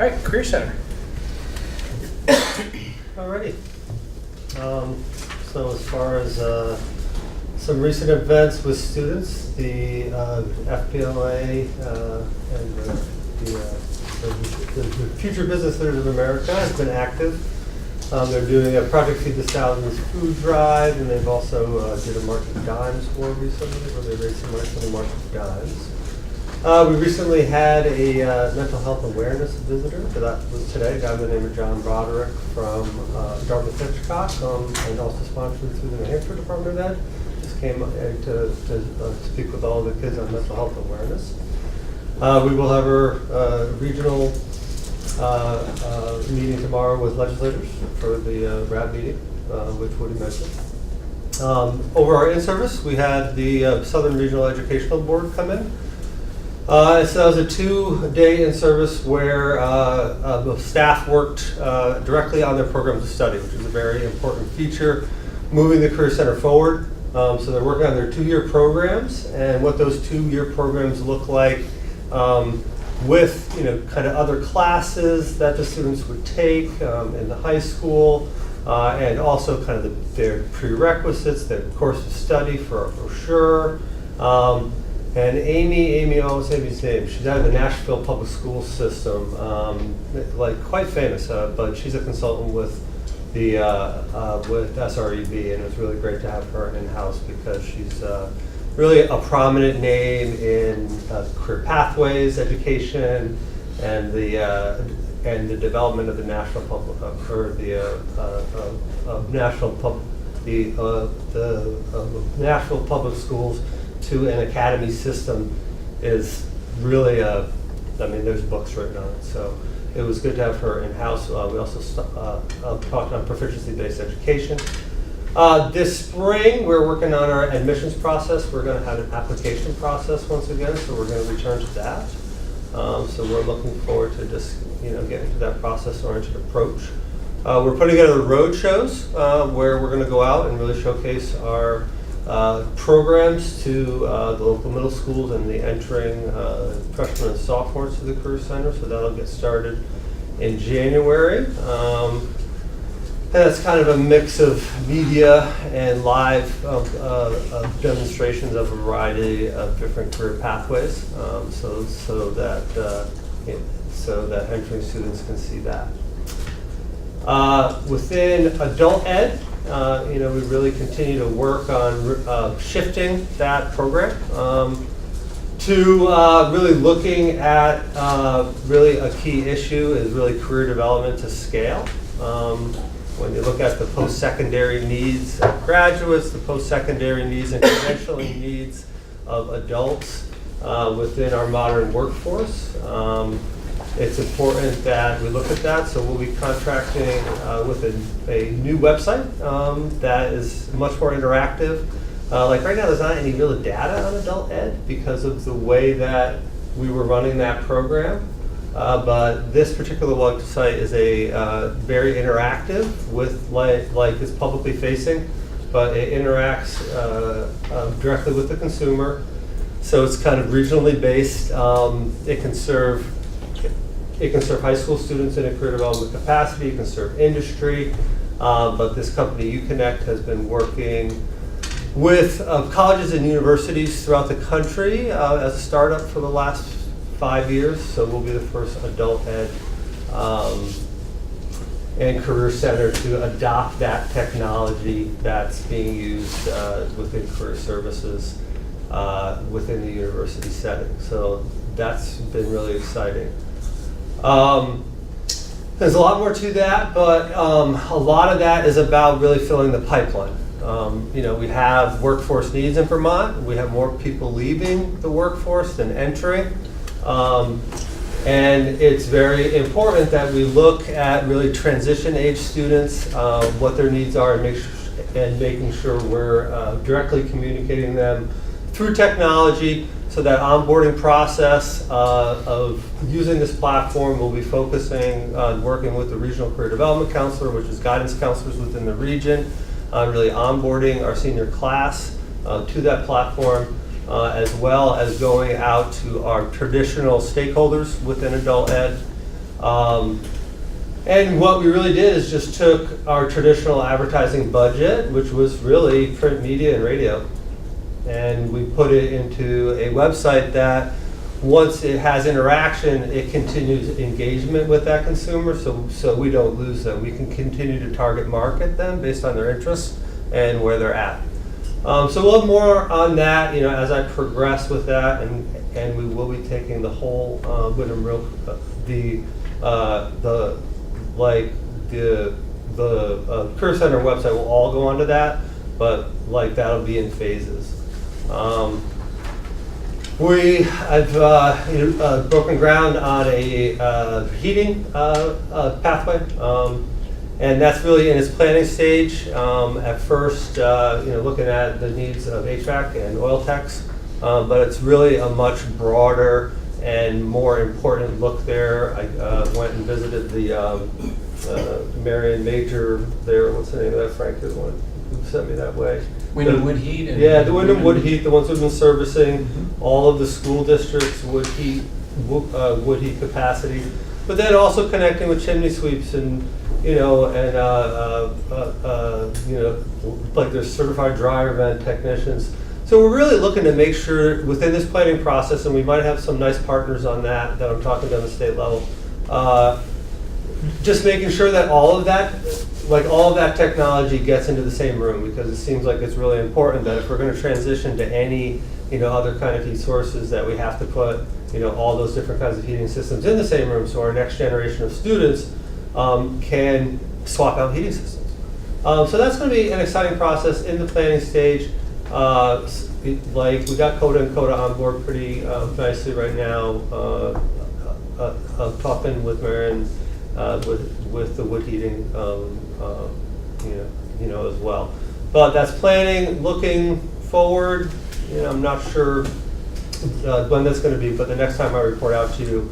All right, Career Center. Alrighty. So as far as some recent events with students, the FPLA and the Future Business Leaders of America has been active. They're doing a Project Feed the Thousands food drive, and they've also did a March of Dimes for recently, where they raised some money for the March of Dimes. We recently had a mental health awareness visitor, so that was today, a guy by the name of John Broderick from Dartmouth Hitchcock, and also sponsored through the New Hampshire Department of Ed. Just came to speak with all the kids on mental health awareness. We will have our regional meeting tomorrow with legislators for the RAB meeting, which Woody mentioned. Over our in-service, we had the Southern Regional Educational Board come in. So that was a 2-day in-service where the staff worked directly on their programs of study, which is a very important feature, moving the Career Center forward. So they're working on their 2-year programs and what those 2-year programs look like with kind of other classes that the students would take in the high school, and also kind of their prerequisites, their course of study for a brochure. And Amy, I always say his name, she's out of the Nashville Public School System, like quite famous, but she's a consultant with the with SREB, and it was really great to have her in-house because she's really a prominent name in career pathways education and the development of the national public national public schools to an academy system is really there's books written on it, so it was good to have her in-house. We also talked on proficiency-based education. This spring, we're working on our admissions process. We're going to have an application process once again, so we're going to return to that. So we're looking forward to just getting to that process-oriented approach. We're putting together road shows where we're going to go out and really showcase our programs to the local middle schools and the entering freshmen and sophomores to the Career Center. So that'll get started in January. And that's kind of a mix of media and live demonstrations of a variety of different career pathways, so that entering students can see that. Within adult ed, we really continue to work on shifting that program to really looking at really a key issue is really career development to scale. When you look at the post-secondary needs of graduates, the post-secondary needs and credentialing needs of adults within our modern workforce, it's important that we look at that. So we'll be contracting with a new website that is much more interactive. Like right now, there's not any real data on adult ed because of the way that we were running that program. But this particular website is a very interactive with like it's publicly facing, but it interacts directly with the consumer. So it's kind of regionally based. It can serve high school students in a career development capacity. It can serve industry. But this company, UConnect, has been working with colleges and universities throughout the country as a startup for the last 5 years, so we'll be the first adult ed and career center to adopt that technology that's being used within career services within the university setting. So that's been really exciting. There's a lot more to that, but a lot of that is about really filling the pipeline. We have workforce needs in Vermont. We have more people leaving the workforce than entering. And it's very important that we look at really transition age students, what their needs are, and making sure we're directly communicating them through technology. So that onboarding process of using this platform, we'll be focusing on working with the Regional Career Development Counselor, which is guidance counselors within the region, really onboarding our senior class to that platform. As well as going out to our traditional stakeholders within adult ed. And what we really did is just took our traditional advertising budget, which was really print media and radio, and we put it into a website that once it has interaction, it continues engagement with that consumer, so we don't lose them. We can continue to target market them based on their interests and where they're at. So we'll have more on that, as I progress with that, and we will be taking the whole Wyndham the Career Center website will all go onto that, but that'll be in phases. I've broken ground on a heating pathway, and that's really in its planning stage. At first, looking at the needs of HVAC and oil techs, but it's really a much broader and more important look there. I went and visited the Marion Major there. What's the name of that, Frank? Is the one who sent me that way. Wyndham Wood Heat? And Yeah, the Wyndham Wood Heat, the ones who've been servicing all of the school districts' wood heat capacity, but then also connecting with chimney sweeps and like there's certified dryer vent technicians. So we're really looking to make sure within this planning process, and we might have some nice partners on that I'm talking to on the state level, just making sure that all of that technology gets into the same room, because it seems like it's really important that if we're going to transition to any other kind of heat sources, that we have to put all those different kinds of heating systems in the same room, so our next generation of students can swap out heating systems. So that's going to be an exciting process in the planning stage. Like we got CODA and CODA on board pretty nicely right now. I'm talking with Marion with the wood heating, as well. But that's planning. Looking forward, I'm not sure when that's going to be, but the next time I report out to you,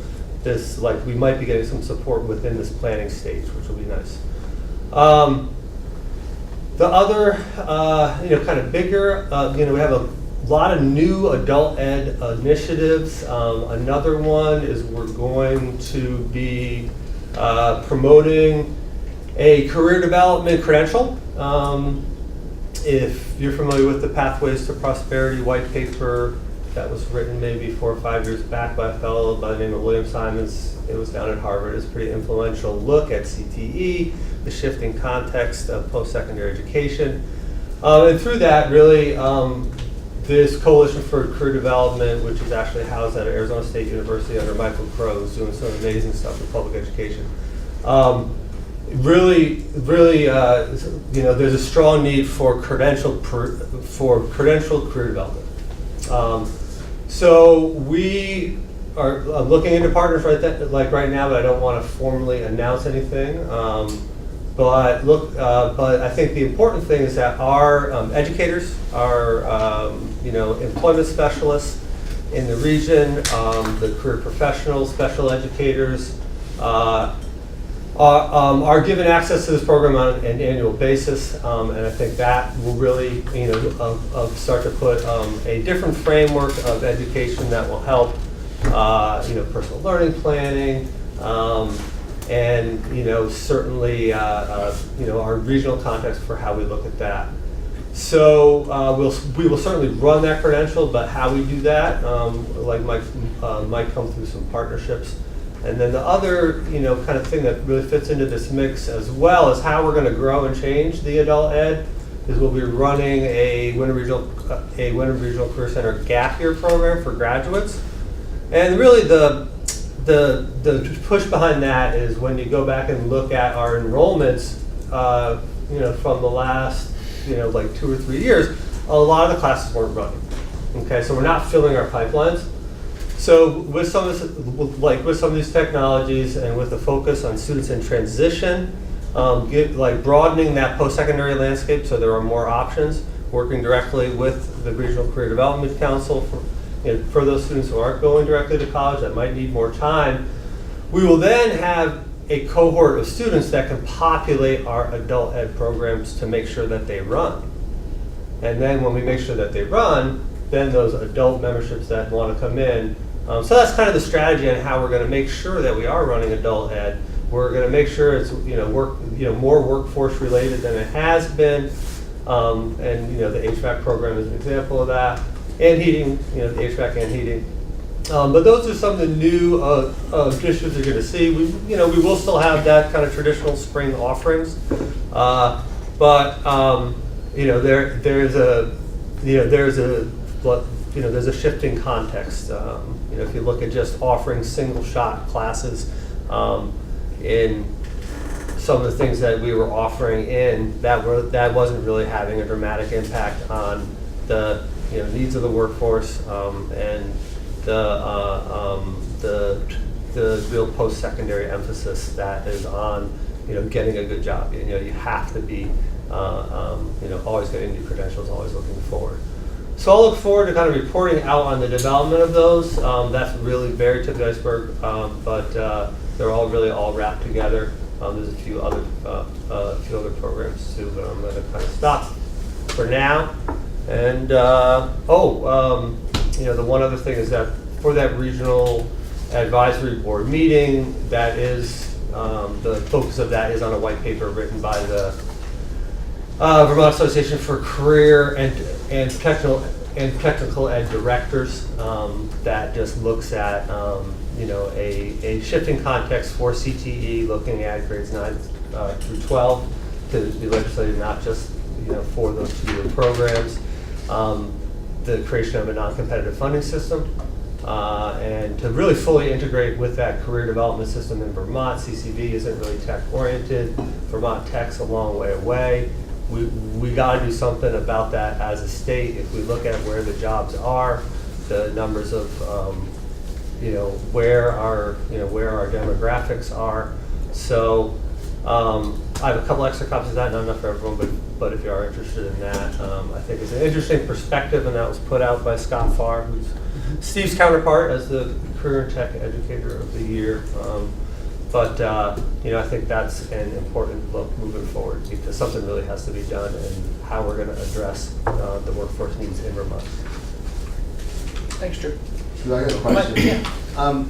we might be getting some support within this planning stage, which will be nice. The other, kind of bigger, we have a lot of new adult ed initiatives. Another one is we're going to be promoting a career development credential. If you're familiar with the Pathways to Prosperity white paper that was written maybe 4 or 5 years back by a fellow by the name of William Simons, it was down at Harvard. It's a pretty influential look at CTE, the shifting context of post-secondary education. And through that, really, this Coalition for Career Development, which is actually housed at Arizona State University under Michael Crow, is doing some amazing stuff with public education. Really, there's a strong need for credentialed career development. So we are looking into partners right now, but I don't want to formally announce anything. But I think the important thing is that our educators, our employment specialists in the region, the career professionals, special educators, are given access to this program on an annual basis, and I think that will really, start to put a different framework of education that will help, personal learning planning, and certainly, our regional context for how we look at that. So we will certainly run that credential, but how we do that, might come through some partnerships. And then the other, kind of thing that really fits into this mix as well is how we're going to grow and change the adult ed is we'll be running a Wyndham Regional Career Center gap year program for graduates. And really the push behind that is when you go back and look at our enrollments, from the last, 2 or 3 years, a lot of the classes weren't running. Okay, so we're not filling our pipelines. So with some of these technologies and with the focus on students in transition, broadening that post-secondary landscape so there are more options, working directly with the Regional Career Development Council for those students who aren't going directly to college that might need more time, we will then have a cohort of students that can populate our adult ed programs to make sure that they run. And then when we make sure that they run, then those adult memberships that want to come in. So that's kind of the strategy on how we're going to make sure that we are running adult ed. We're going to make sure it's more workforce related than it has been, and the HVAC program is an example of that, and heating, the HVAC and heating. But those are some of the new initiatives you're going to see. We will still have that kind of traditional spring offerings, but there's a shifting context. If you look at just offering single shot classes in some of the things that we were offering that wasn't really having a dramatic impact on the needs of the workforce, and the real post-secondary emphasis that is on, getting a good job. You have to be, always getting new credentials, always looking forward. So I'll look forward to kind of reporting out on the development of those. That's really very tip of the iceberg, but they're all wrapped together. There's a few other programs too, but I'm going to kind of stop for now. And the one other thing is that for that regional advisory board meeting, that is the focus of that is on a white paper written by the Vermont Association for Career and Technical Ed Directors, that just looks at a shifting context for CTE, looking at grades 9 through 12 to be legislated, not just for those 2-year programs. The creation of a non-competitive funding system, and to really fully integrate with that career development system in Vermont. CCV isn't really tech-oriented. Vermont Tech's a long way away. We got to do something about that as a state. If we look at where the jobs are, the numbers of where our demographics are. So I have a couple extra copies of that, not enough for everyone, but if you are interested in that, I think it's an interesting perspective, and that was put out by Scott Farr, who's Steve's counterpart as the Career and Tech Educator of the Year. I think that's an important look moving forward, because something really has to be done in how we're going to address the workforce needs in Vermont. Thanks, Drew. So I got a question. Yeah.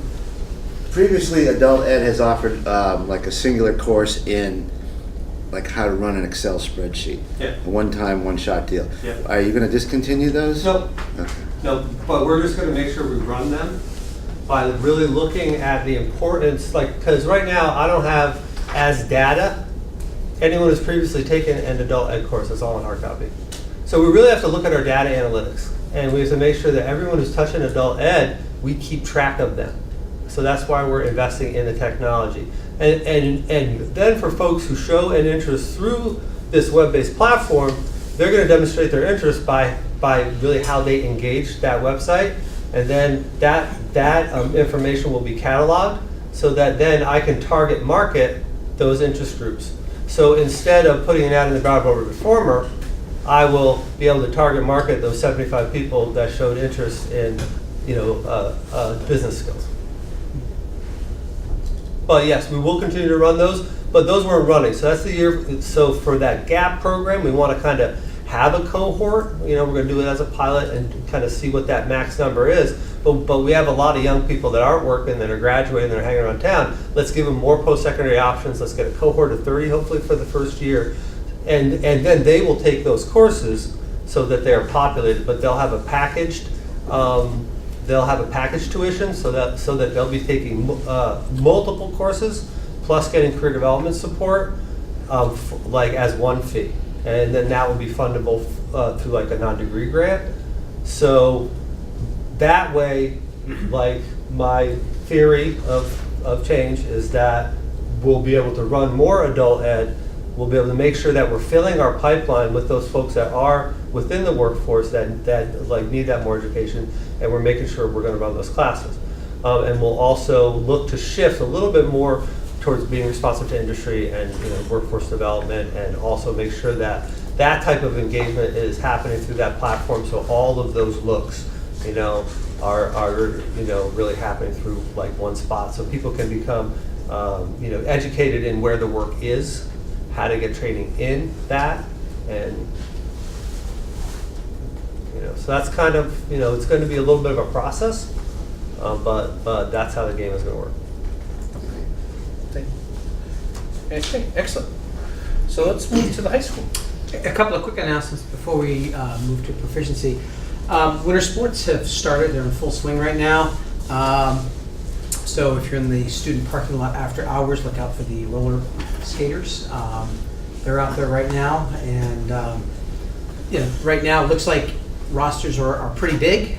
Previously, adult ed has offered like a singular course in like how to run an Excel spreadsheet. Yeah. A one-time, one-shot deal. Yeah. Are you going to discontinue those? Nope. Okay. No, but we're just going to make sure we run them by really looking at the importance, because right now I don't have as data anyone who's previously taken an adult ed course. That's all in hard copy. So we really have to look at our data analytics, and we have to make sure that everyone who's touching adult ed, we keep track of them. So that's why we're investing in the technology. And then for folks who show an interest through this web-based platform, they're going to demonstrate their interest by really how they engage that website. And then that information will be cataloged so that then I can target market those interest groups. So instead of putting an ad in the Brattleboro Reformer, I will be able to target market those 75 people that showed interest in business skills. But yes, we will continue to run those, but those weren't running. So that's the year. So for that GAP program, we want to kind of have a cohort. We're going to do it as a pilot and kind of see what that max number is. But we have a lot of young people that aren't working, that are graduating, that are hanging around town. Let's give them more post-secondary options. Let's get a cohort of 30, hopefully, for the first year. And then they will take those courses so that they are populated, but they'll have a packaged tuition so that they'll be taking multiple courses plus getting career development support as one fee, and then that will be fundable through like a non-degree grant. So that way, like my theory of change is that we'll be able to run more adult ed. We'll be able to make sure that we're filling our pipeline with those folks that are within the workforce that need that more education, and we're making sure we're going to run those classes. And we'll also look to shift a little bit more towards being responsive to industry and workforce development, and also make sure that that type of engagement is happening through that platform. So all of those looks, are really happening through like one spot, so people can become educated in where the work is, how to get training in that, and so that's kind of it's going to be a little bit of a process, but that's how the game is going to work. Okay, excellent. So let's move to the high school. A couple of quick announcements before we move to proficiency. Winter sports have started. They're in full swing right now. So if you're in the student parking lot after hours, look out for the roller skaters. They're out there right now, and right now it looks like rosters are pretty big,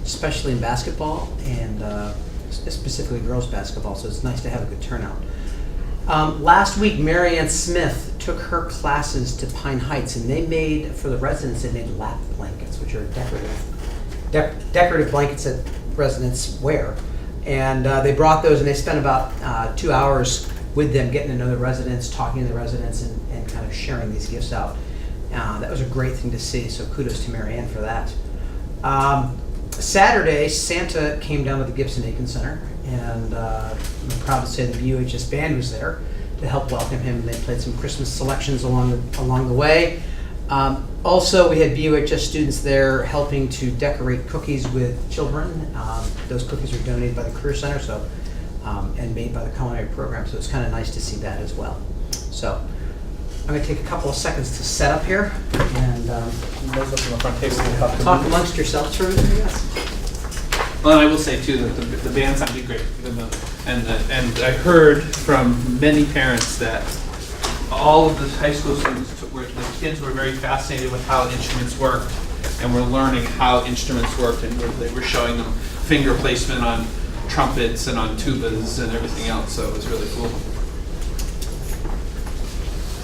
especially in basketball and specifically girls basketball. So it's nice to have a good turnout. Last week, Mary Ann Smith took her classes to Pine Heights, and they made, for the residents, they made lap blankets, which are decorative decorative blankets that residents wear. And they brought those and they spent about 2 hours with them, getting to know the residents, talking to the residents, and kind of sharing these gifts out. That was a great thing to see, so kudos to Mary Ann for that. Saturday, Santa came down to the Gibson Aiken Center, and I'm proud to say the BUHS band was there to help welcome him, and they played some Christmas selections along the way. Also, we had BUHS students there helping to decorate cookies with children. Those cookies were donated by the Career Center, and made by the culinary program, so it's kind of nice to see that as well. So I'm going to take a couple of seconds to set up here, and Those up on the front table. talk amongst yourselves for everything. Yes. Well, and I will say too that the band sounded great, and I heard from many parents that all of the high school students, the kids were very fascinated with how instruments worked, and were learning how instruments worked, and they were showing them finger placement on trumpets and on tubas and everything else. So it was really cool.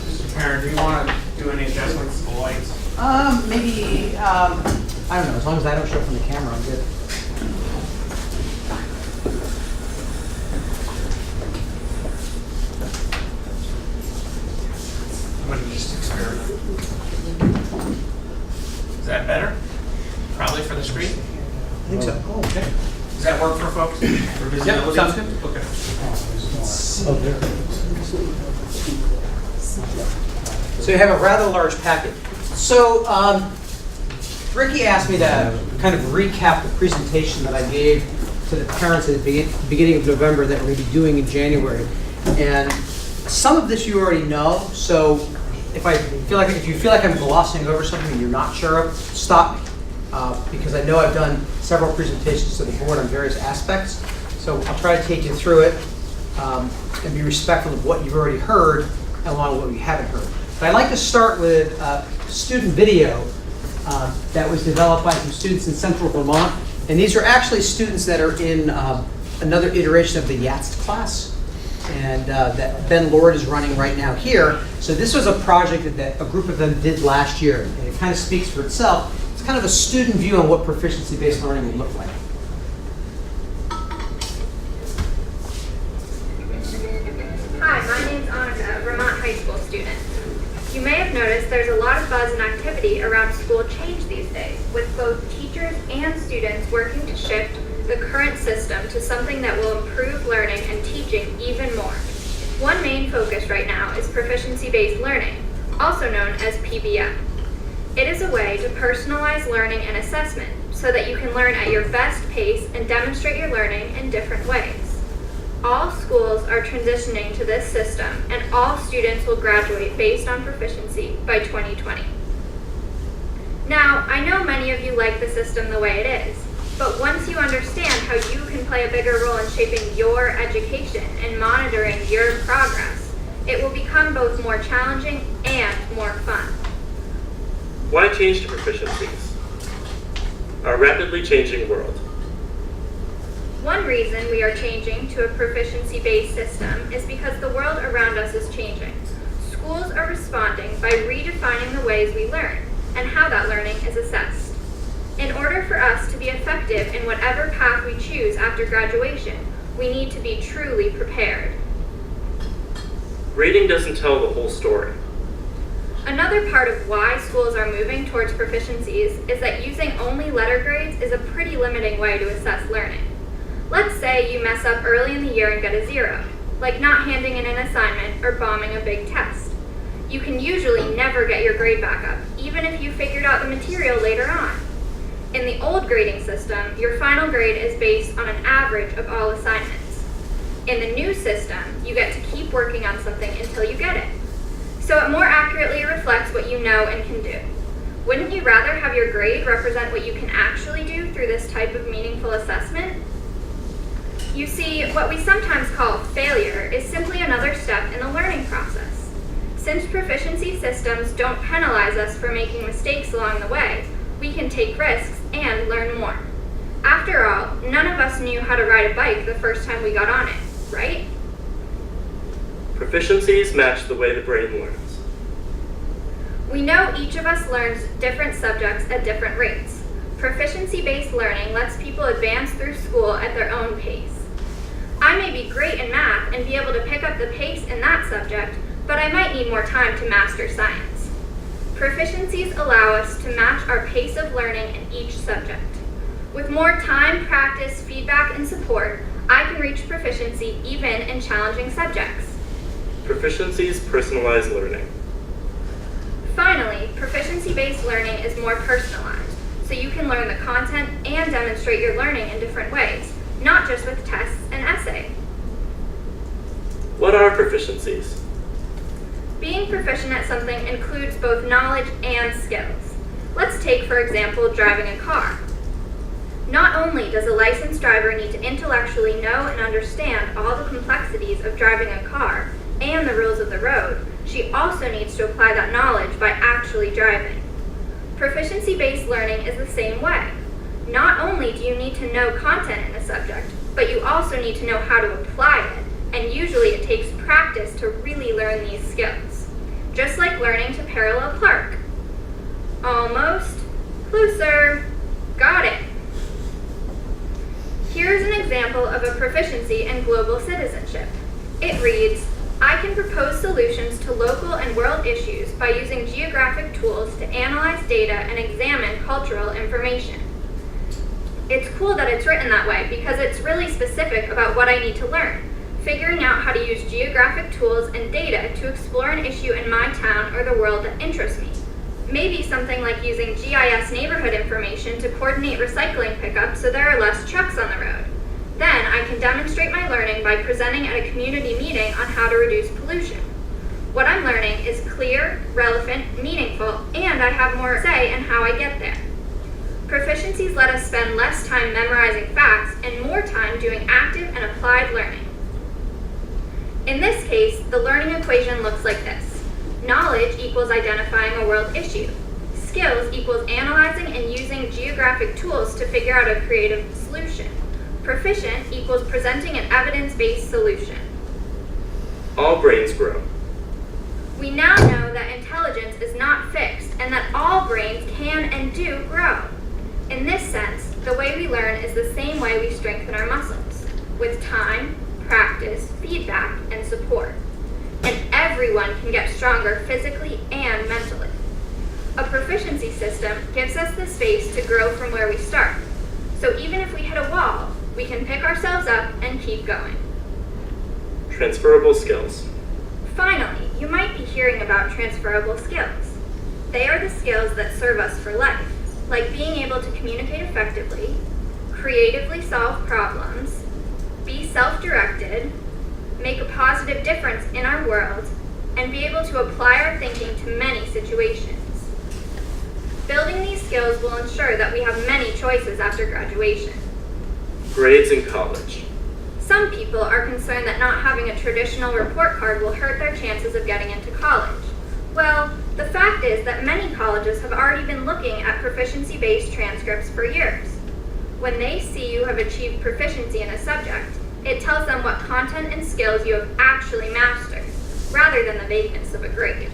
Mr. Parent, do you want to do any adjustments to the lights? Maybe, I don't know, as long as I don't show from the camera, I'm good. I'm going to just experiment. Is that better? Probably for the screen? I think so. Oh, okay. Does that work for folks? For Yeah, visibility? sounds good. Okay. So you have a rather large packet. So Ricky asked me to kind of recap the presentation that I gave to the parents at the beginning of November that we're going to be doing in January. And some of this you already know, so if you feel like I'm glossing over something and you're not sure of, stop me. Because I know I've done several presentations to the board on various aspects. So I'll try to take you through it and be respectful of what you've already heard along with what you haven't heard. But I'd like to start with a student video that was developed by some students in Central Vermont. And these are actually students that are in another iteration of the YATS class, and that Ben Lord is running right now here. So this was a project that a group of them did last year, and it kind of speaks for itself. It's kind of a student view on what proficiency-based learning would look like. Hi, my name's Annika, a Vermont high school student. You may have noticed there's a lot of buzz and activity around school change these days, with both teachers and students working to shift the current system to something that will improve learning and teaching even more. One main focus right now is proficiency-based learning, also known as PBL. It is a way to personalize learning and assessment so that you can learn at your best pace and demonstrate your learning in different ways. All schools are transitioning to this system, and all students will graduate based on proficiency by 2020. Now, I know many of you like the system the way it is, but once you understand how you can play a bigger role in shaping your education and monitoring your progress, it will become both more challenging and more fun. Why change to proficiencies? Our rapidly changing world. One reason we are changing to a proficiency-based system is because the world around us is changing. Schools are responding by redefining the ways we learn and how that learning is assessed. In order for us to be effective in whatever path we choose after graduation, we need to be truly prepared. Grading doesn't tell the whole story. Another part of why schools are moving towards proficiencies is that using only letter grades is a pretty limiting way to assess learning. Let's say you mess up early in the year and get a 0, like not handing in an assignment or bombing a big test. You can usually never get your grade back up, even if you figured out the material later on. In the old grading system, your final grade is based on an average of all assignments. In the new system, you get to keep working on something until you get it. So it more accurately reflects what you know and can do. Wouldn't you rather have your grade represent what you can actually do through this type of meaningful assessment? You see, what we sometimes call failure is simply another step in the learning process. Since proficiency systems don't penalize us for making mistakes along the way, we can take risks and learn more. After all, none of us knew how to ride a bike the first time we got on it, right? Proficiencies match the way the brain learns. We know each of us learns different subjects at different rates. Proficiency-based learning lets people advance through school at their own pace. I may be great in math and be able to pick up the pace in that subject, but I might need more time to master science. Proficiencies allow us to match our pace of learning in each subject. With more time, practice, feedback, and support, I can reach proficiency even in challenging subjects. Proficiency's personalized learning. Finally, proficiency-based learning is more personalized, so you can learn the content and demonstrate your learning in different ways, not just with tests and essay. What are proficiencies? Being proficient at something includes both knowledge and skills. Let's take, for example, driving a car. Not only does a licensed driver need to intellectually know and understand all the complexities of driving a car and the rules of the road, she also needs to apply that knowledge by actually driving. Proficiency-based learning is the same way. Not only do you need to know content in a subject, but you also need to know how to apply it, and usually it takes practice to really learn these skills. Just like learning to parallel Clerk. Almost. Closer. Got it. Here's an example of a proficiency in global citizenship. It reads, I can propose solutions to local and world issues by using geographic tools to analyze data and examine cultural information. It's cool that it's written that way because it's really specific about what I need to learn, figuring out how to use geographic tools and data to explore an issue in my town or the world that interests me. Maybe something like using GIS neighborhood information to coordinate recycling pickup so there are less trucks on the road. Then I can demonstrate my learning by presenting at a community meeting on how to reduce pollution. What I'm learning is clear, relevant, meaningful, and I have more say in how I get there. Proficiencies let us spend less time memorizing facts and more time doing active and applied learning. In this case, the learning equation looks like this. Knowledge equals identifying a world issue. Skills equals analyzing and using geographic tools to figure out a creative solution. Proficient equals presenting an evidence-based solution. All brains grow. We now know that intelligence is not fixed and that all brains can and do grow. In this sense, the way we learn is the same way we strengthen our muscles, with time, practice, feedback, and support. And everyone can get stronger physically and mentally. A proficiency system gives us the space to grow from where we start. So even if we hit a wall, we can pick ourselves up and keep going. Transferable skills. Finally, you might be hearing about transferable skills. They are the skills that serve us for life, like being able to communicate effectively, creatively solve problems, be self-directed, make a positive difference in our world, and be able to apply our thinking to many situations. Building these skills will ensure that we have many choices after graduation. Grades in college. Some people are concerned that not having a traditional report card will hurt their chances of getting into college. Well, the fact is that many colleges have already been looking at proficiency-based transcripts for years. When they see you have achieved proficiency in a subject, it tells them what content and skills you have actually mastered, rather than the vagueness of a grade.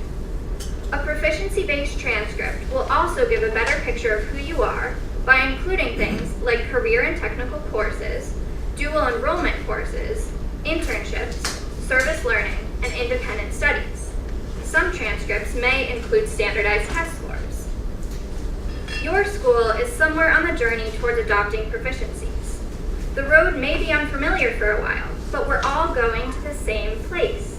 A proficiency-based transcript will also give a better picture of who you are by including things like career and technical courses, dual enrollment courses, internships, service learning, and independent studies. Some transcripts may include standardized test scores. Your school is somewhere on the journey towards adopting proficiencies. The road may be unfamiliar for a while, but we're all going to the same place.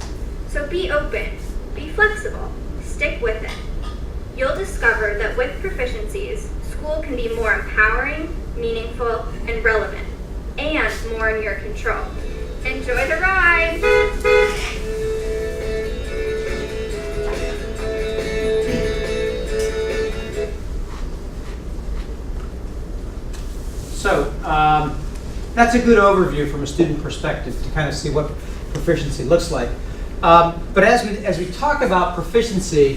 So be open, be flexible, stick with it. You'll discover that with proficiencies, school can be more empowering, meaningful, and relevant, and more in your control. Enjoy the ride! So that's a good overview from a student perspective to kind of see what proficiency looks like. But as we talk about proficiency,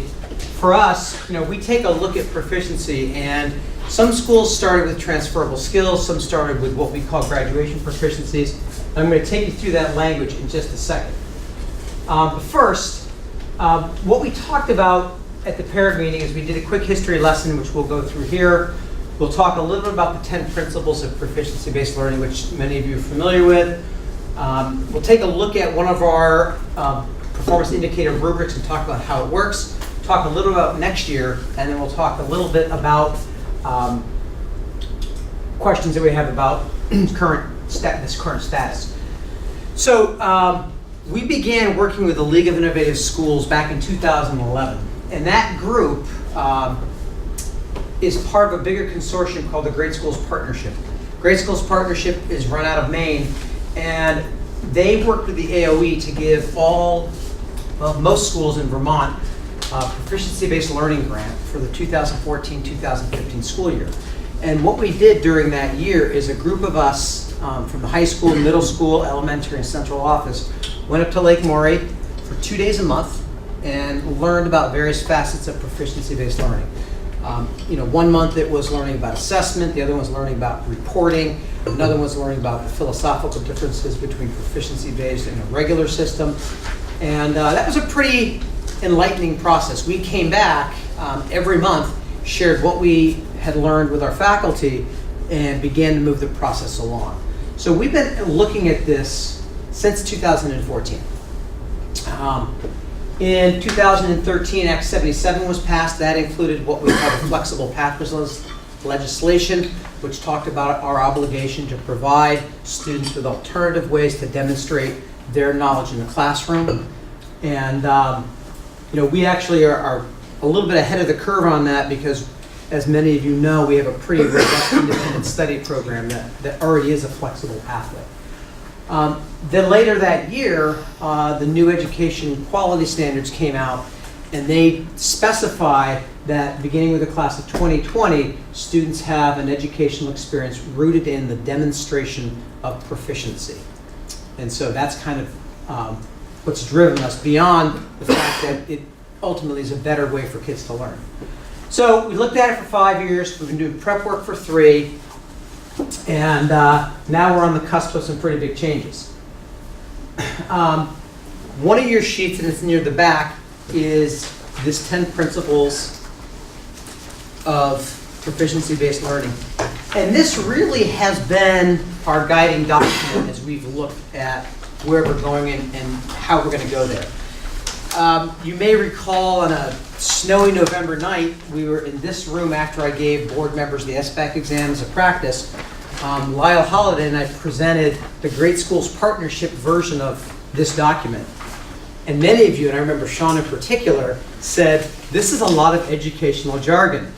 for us, we take a look at proficiency, and some schools started with transferable skills, some started with what we call graduation proficiencies. I'm going to take you through that language in just a second. But first, what we talked about at the parent meeting is we did a quick history lesson, which we'll go through here. We'll talk a little bit about the 10 principles of proficiency-based learning, which many of you are familiar with. We'll take a look at one of our performance indicator rubrics and talk about how it works. Talk a little about next year, and then we'll talk a little bit about questions that we have about this current status. So we began working with the League of Innovative Schools back in 2011, and that group is part of a bigger consortium called the Great Schools Partnership. Great Schools Partnership is run out of Maine, and they worked with the AOE to give most schools in Vermont a proficiency-based learning grant for the 2014-2015 school year. And what we did during that year is a group of us from the high school, middle school, elementary, and central office went up to Lake Maury for 2 days a month and learned about various facets of proficiency-based learning. 1 month it was learning about assessment, the other one was learning about reporting, another one was learning about the philosophical differences between proficiency-based and a regular system. And that was a pretty enlightening process. We came back every month, shared what we had learned with our faculty, and began to move the process along. So we've been looking at this since 2014. In 2013, Act 77 was passed. That included what we call the flexible pathways legislation, which talked about our obligation to provide students with alternative ways to demonstrate their knowledge in the classroom. And we actually are a little bit ahead of the curve on that because, as many of you know, we have a pretty robust independent study program that already is a flexible pathway. Then later that year, the new education quality standards came out, and they specify that beginning with the class of 2020, students have an educational experience rooted in the demonstration of proficiency. And so that's kind of what's driven us beyond the fact that it ultimately is a better way for kids to learn. So we looked at it for 5 years. We've been doing prep work for 3. And now we're on the cusp of some pretty big changes. One of your sheets, and it's near the back, is this 10 principles of proficiency-based learning. And this really has been our guiding document as we've looked at where we're going and how we're going to go there. You may recall on a snowy November night, we were in this room after I gave board members the SBAC exam as a practice. Lyle Holliday and I presented the Great Schools Partnership version of this document. And many of you, and I remember Sean in particular, said, this is a lot of educational jargon.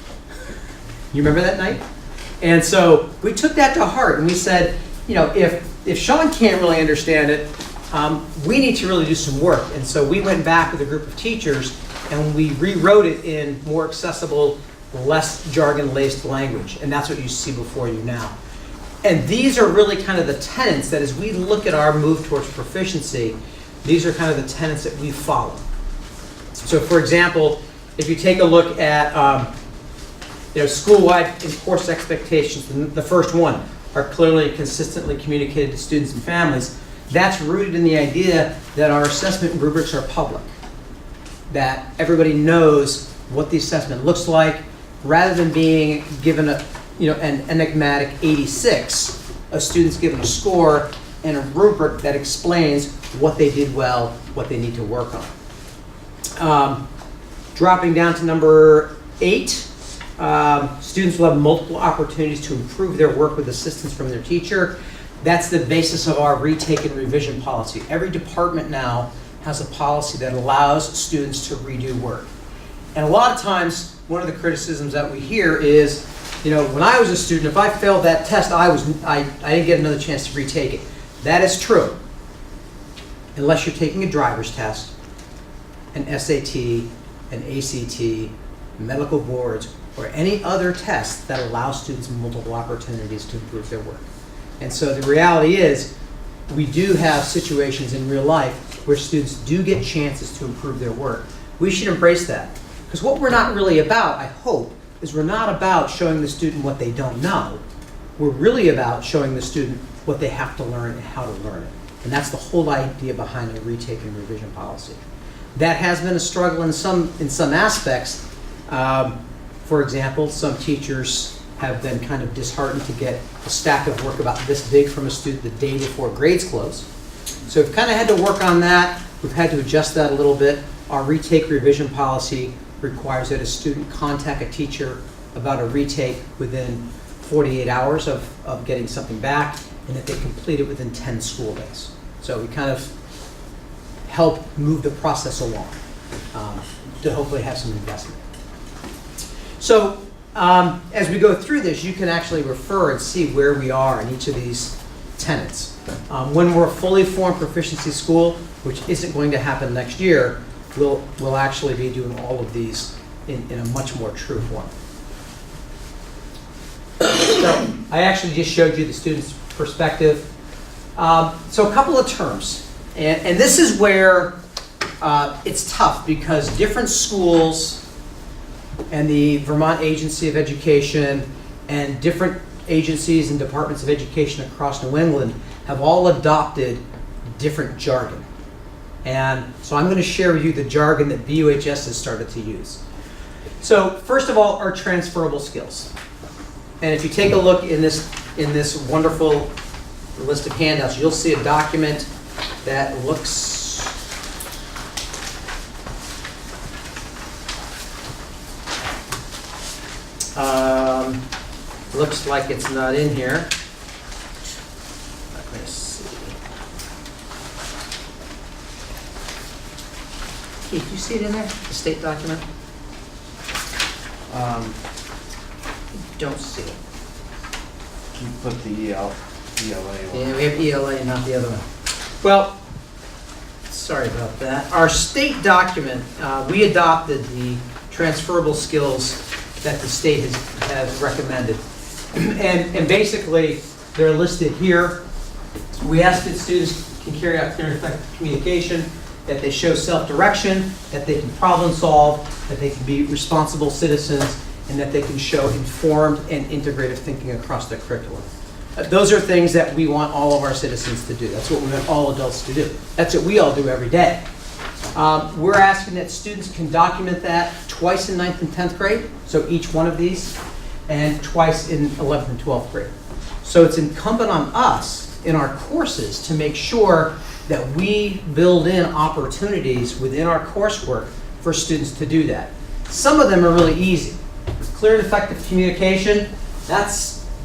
You remember that night? And so we took that to heart and we said, if Sean can't really understand it, we need to really do some work. And so we went back with a group of teachers and we rewrote it in more accessible, less jargon-laced language. And that's what you see before you now. And these are really kind of the tenets that as we look at our move towards proficiency, these are kind of the tenets that we follow. So for example, if you take a look at school-wide and course expectations, the first one are clearly consistently communicated to students and families. That's rooted in the idea that our assessment rubrics are public, that everybody knows what the assessment looks like, rather than being given an enigmatic 86, a student's given a score and a rubric that explains what they did well, what they need to work on. Dropping down to number 8, students will have multiple opportunities to improve their work with assistance from their teacher. That's the basis of our retake and revision policy. Every department now has a policy that allows students to redo work. And a lot of times, one of the criticisms that we hear is, when I was a student, if I failed that test, I didn't get another chance to retake it. That is true, unless you're taking a driver's test, an SAT, an ACT, medical boards, or any other test that allows students multiple opportunities to improve their work. And so the reality is, we do have situations in real life where students do get chances to improve their work. We should embrace that. Because what we're not really about, I hope, is we're not about showing the student what they don't know. We're really about showing the student what they have to learn and how to learn it. And that's the whole idea behind the retake and revision policy. That has been a struggle in some aspects. For example, some teachers have been kind of disheartened to get a stack of work about this big from a student the day before grades close. So we've kind of had to work on that. We've had to adjust that a little bit. Our retake revision policy requires that a student contact a teacher about a retake within 48 hours of getting something back, and that they complete it within 10 school days. So we kind of help move the process along to hopefully have some investment. So as we go through this, you can actually refer and see where we are in each of these tenets. When we're a fully formed proficiency school, which isn't going to happen next year, we'll actually be doing all of these in a much more true form. So I actually just showed you the student's perspective. So a couple of terms. And this is where it's tough because different schools and the Vermont Agency of Education and different agencies and departments of education across New England have all adopted different jargon. And so I'm going to share with you the jargon that BUHS has started to use. So first of all, are transferable skills. And if you take a look in this wonderful list of handouts, you'll see a document that looks looks like it's not in here. Let me see. Keith, do you see it in there? The state document? Don't see it. You put the ELA on. Yeah, we have ELA, not the other one. Well, sorry about that. Our state document, we adopted the transferable skills that the state has recommended. And basically, they're listed here. We ask that students can carry out clear and effective communication, that they show self-direction, that they can problem solve, that they can be responsible citizens, and that they can show informed and integrative thinking across their curriculum. Those are things that we want all of our citizens to do. That's what we want all adults to do. That's what we all do every day. We're asking that students can document that twice in 9th and 10th grade, so each one of these, and twice in 11th and 12th grade. So it's incumbent on us in our courses to make sure that we build in opportunities within our coursework for students to do that. Some of them are really easy. Clear and effective communication,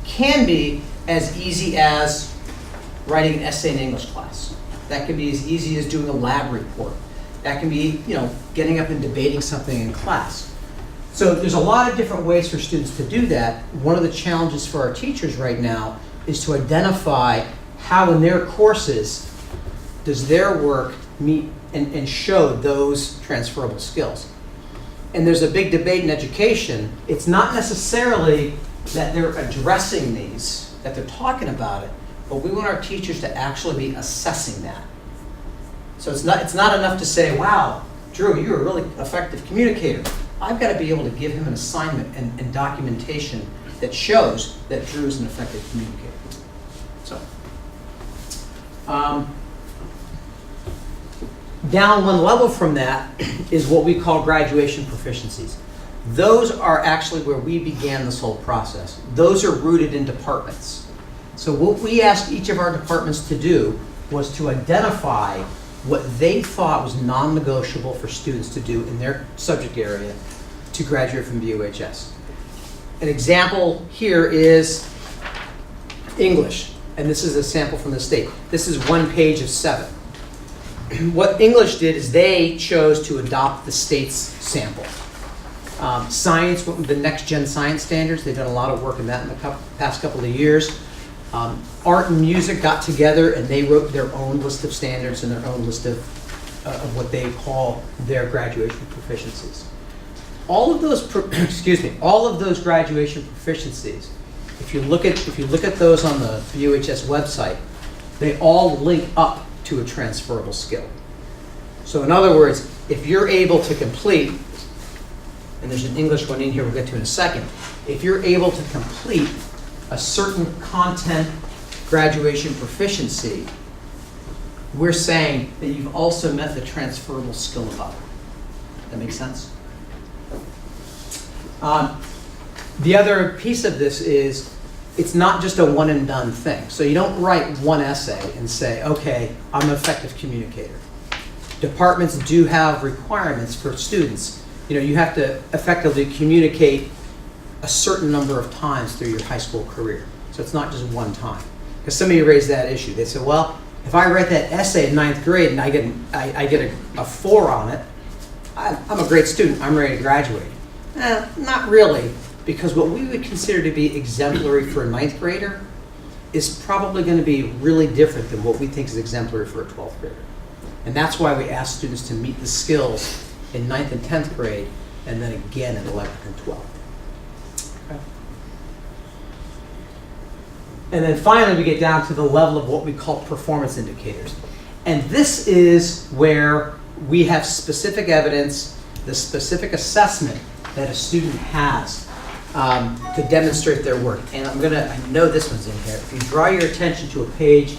can be as easy as writing an essay in English class. That can be as easy as doing a lab report. That can be, getting up and debating something in class. So there's a lot of different ways for students to do that. One of the challenges for our teachers right now is to identify how in their courses does their work meet and show those transferable skills. And there's a big debate in education. It's not necessarily that they're addressing these, that they're talking about it, but we want our teachers to actually be assessing that. So it's not enough to say, wow, Drew, you're a really effective communicator. I've got to be able to give him an assignment and documentation that shows that Drew's an effective communicator. So, down one level from that is what we call graduation proficiencies. Those are actually where we began this whole process. Those are rooted in departments. So what we asked each of our departments to do was to identify what they thought was non-negotiable for students to do in their subject area to graduate from BUHS. An example here is English, and this is a sample from the state. This is 1 page of 7. What English did is they chose to adopt the state's sample. Science went with the next gen science standards. They've done a lot of work in that in the past couple of years. Art and music got together and they wrote their own list of standards and their own list of what they call their graduation proficiencies. All of those, all of those graduation proficiencies, if you look at those on the BUHS website, they all link up to a transferable skill. So in other words, if you're able to complete, and there's an English one in here we'll get to in a second, if you're able to complete a certain content graduation proficiency, we're saying that you've also met the transferable skill above. That makes sense? The other piece of this is, it's not just a one and done thing. So you don't write one essay and say, okay, I'm an effective communicator. Departments do have requirements for students. You know, you have to effectively communicate a certain number of times through your high school career. So it's not just one time. Because somebody raised that issue. They said, well, if I write that essay in 9th grade and I get a 4 on it, I'm a great student, I'm ready to graduate. Not really, because what we would consider to be exemplary for a 9th grader is probably going to be really different than what we think is exemplary for a 12th grader. And that's why we ask students to meet the skills in 9th and 10th grade, and then again in 11th and 12th. Okay. And then finally, we get down to the level of what we call performance indicators. And this is where we have specific evidence, the specific assessment that a student has to demonstrate their work. And I know this one's in here. If you draw your attention to a page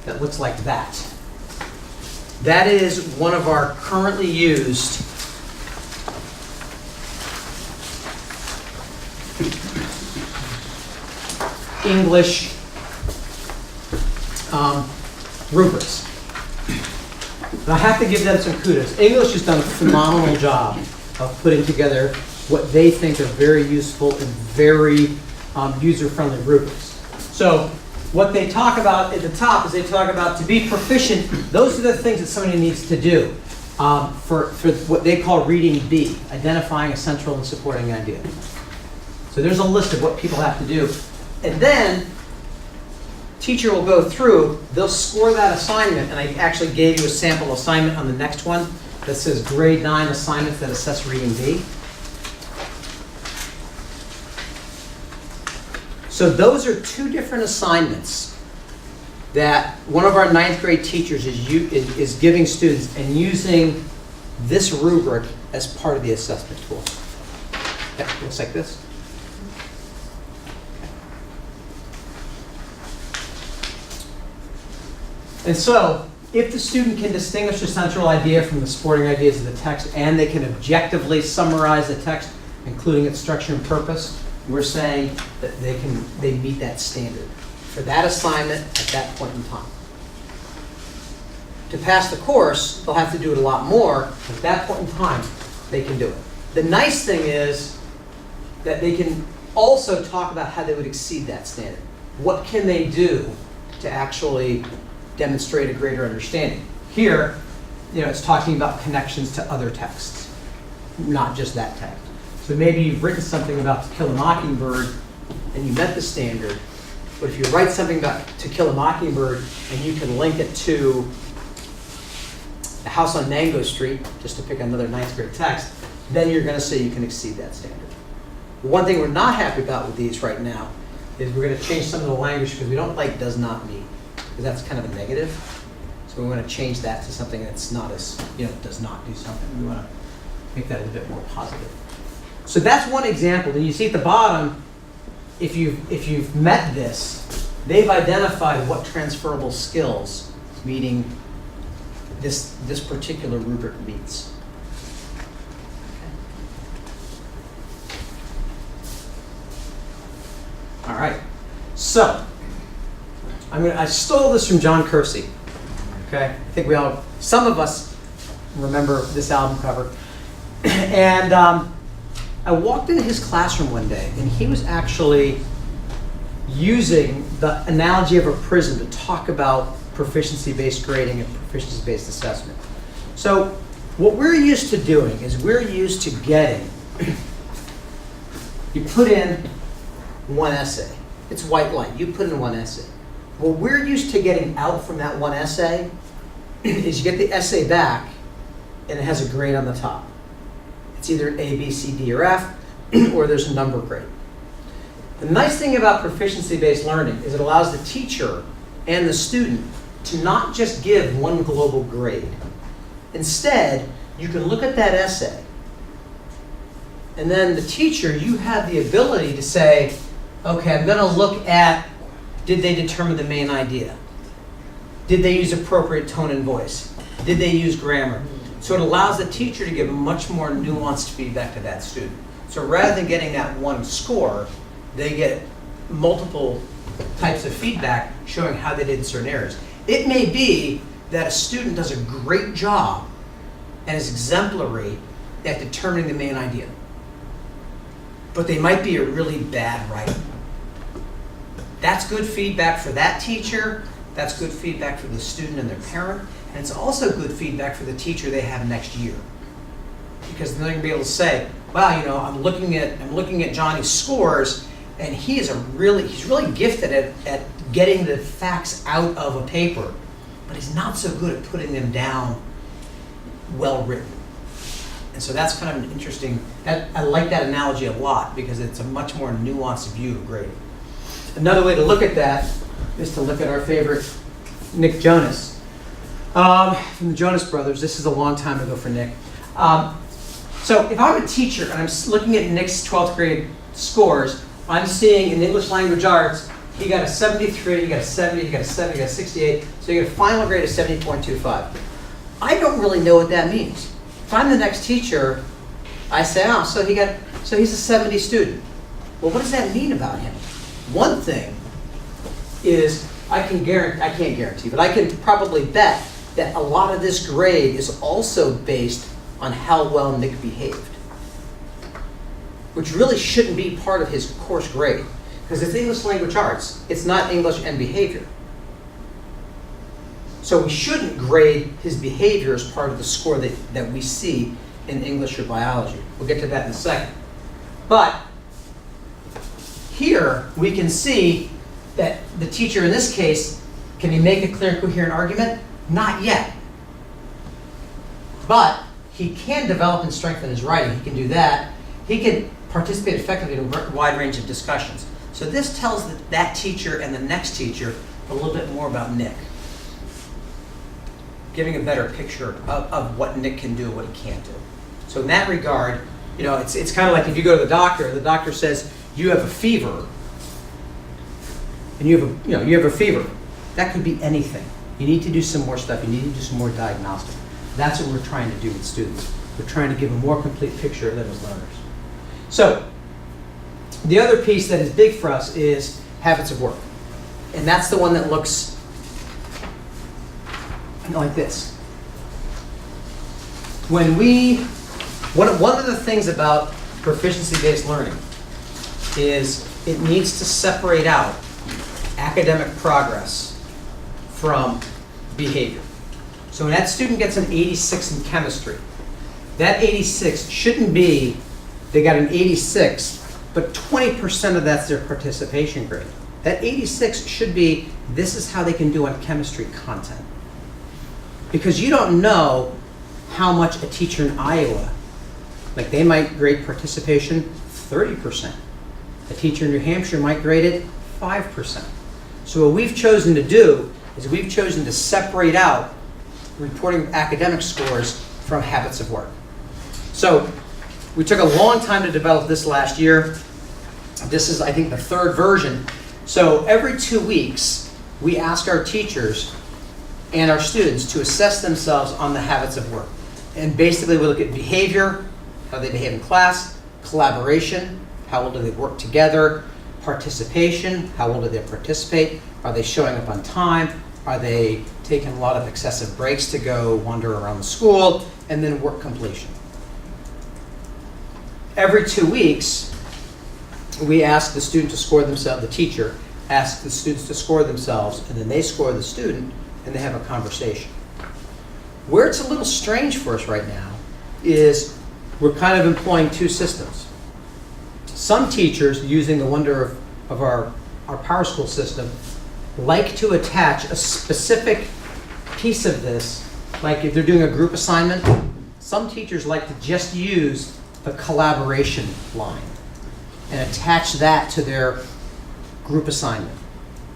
that looks like that, that is one of our currently used English rubrics. And I have to give them some kudos. English has done a phenomenal job of putting together what they think are very useful and very user-friendly rubrics. So what they talk about at the top is they talk about to be proficient, those are the things that somebody needs to do for what they call reading B, identifying a central and supporting idea. So there's a list of what people have to do. And then teacher will go through, they'll score that assignment, and I actually gave you a sample assignment on the next one that says grade 9 assignments that assess reading B. So those are 2 different assignments that one of our 9th grade teachers is giving students and using this rubric as part of the assessment tool. Okay, looks like this. And so, if the student can distinguish the central idea from the supporting ideas of the text, and they can objectively summarize the text, including its structure and purpose, we're saying that they meet that standard for that assignment at that point in time. To pass the course, they'll have to do it a lot more. At that point in time, they can do it. The nice thing is that they can also talk about how they would exceed that standard. What can they do to actually demonstrate a greater understanding? Here, it's talking about connections to other texts, not just that text. So maybe you've written something about To Kill a Mockingbird and you met the standard, but if you write something about To Kill a Mockingbird and you can link it to The House on Mango Street, just to pick another 9th grade text, then you're going to say you can exceed that standard. One thing we're not happy about with these right now is we're going to change some of the language because we don't like does not mean, because that's kind of a negative. So we want to change that to something that's not as, does not do something. We want to make that a little bit more positive. So that's one example. And you see at the bottom, if you've met this, they've identified what transferable skills meeting this particular rubric meets. Okay. All right. So I stole this from John Kersey. Okay. I think some of us remember this album cover. And I walked into his classroom one day, and he was actually using the analogy of a prison to talk about proficiency-based grading and proficiency-based assessment. So what we're used to doing is we're used to getting, you put in one essay. It's white light. You put in one essay. What we're used to getting out from that one essay is you get the essay back, and it has a grade on the top. It's either A, B, C, D, or F, or there's a number grade. The nice thing about proficiency-based learning is it allows the teacher and the student to not just give one global grade. Instead, you can look at that essay, and then the teacher, you have the ability to say, okay, I'm going to look at, did they determine the main idea? Did they use appropriate tone and voice? Did they use grammar? So it allows the teacher to give much more nuanced feedback to that student. So rather than getting that one score, they get multiple types of feedback showing how they did in certain areas. It may be that a student does a great job and is exemplary at determining the main idea, but they might be a really bad writer. That's good feedback for that teacher, that's good feedback for the student and their parent, and it's also good feedback for the teacher they have next year. Because then they're gonna be able to say, wow, you know, I'm looking at Johnny's scores, and he's really gifted at getting the facts out of a paper, but he's not so good at putting them down well written. And so that's kind of an interesting, I like that analogy a lot because it's a much more nuanced view of grading. Another way to look at that is to look at our favorite Nick Jonas from the Jonas Brothers. This is a long time ago for Nick. So if I'm a teacher and I'm looking at Nick's 12th grade scores, I'm seeing in English language arts, he got a 73, he got a 70, he got a 70, he got a 68, so you get a final grade of 70.25. I don't really know what that means. If I'm the next teacher, I say, oh, so he's a 70 student. Well, what does that mean about him? One thing is I can't guarantee, but I can probably bet that a lot of this grade is also based on how well Nick behaved, which really shouldn't be part of his course grade, because it's English language arts. It's not English and behavior. So we shouldn't grade his behavior as part of the score that we see in English or biology. We'll get to that in a second. But here we can see that the teacher in this case, can he make a clear and coherent argument? Not yet. But he can develop and strengthen his writing. He can do that. He can participate effectively in a wide range of discussions. So this tells that teacher and the next teacher a little bit more about Nick, giving a better picture of what Nick can do and what he can't do. So in that regard, you know, it's kind of like if you go to the doctor says you have a fever, and you have a fever. That could be anything. You need to do some more stuff. You need to do some more diagnostic. That's what we're trying to do with students. We're trying to give a more complete picture of them as learners. So the other piece that is big for us is habits of work. And that's the one that looks like this. One of the things about proficiency-based learning is it needs to separate out academic progress from behavior. So when that student gets an 86 in chemistry, that 86 shouldn't be they got an 86, but 20% of that's their participation grade. That 86 should be, this is how they can do on chemistry content. Because you don't know how much a teacher in Iowa, like they might grade participation 30%. A teacher in New Hampshire might grade it 5%. So what we've chosen to do is we've chosen to separate out reporting of academic scores from habits of work. So we took a long time to develop this last year. This is, I think, the third version. So every 2 weeks, we ask our teachers and our students to assess themselves on the habits of work. And basically we look at behavior, how they behave in class, collaboration, how well do they work together, participation, how well do they participate, are they showing up on time, are they taking a lot of excessive breaks to go wander around the school, and then work completion. Every 2 weeks, we ask the student to score themselves, the teacher asks the students to score themselves, and then they score the student, and they have a conversation. Where it's a little strange for us right now is we're kind of employing two systems. Some teachers, using the wonder of our Power School system, like to attach a specific piece of this, like if they're doing a group assignment, some teachers like to just use the collaboration line and attach that to their group assignment.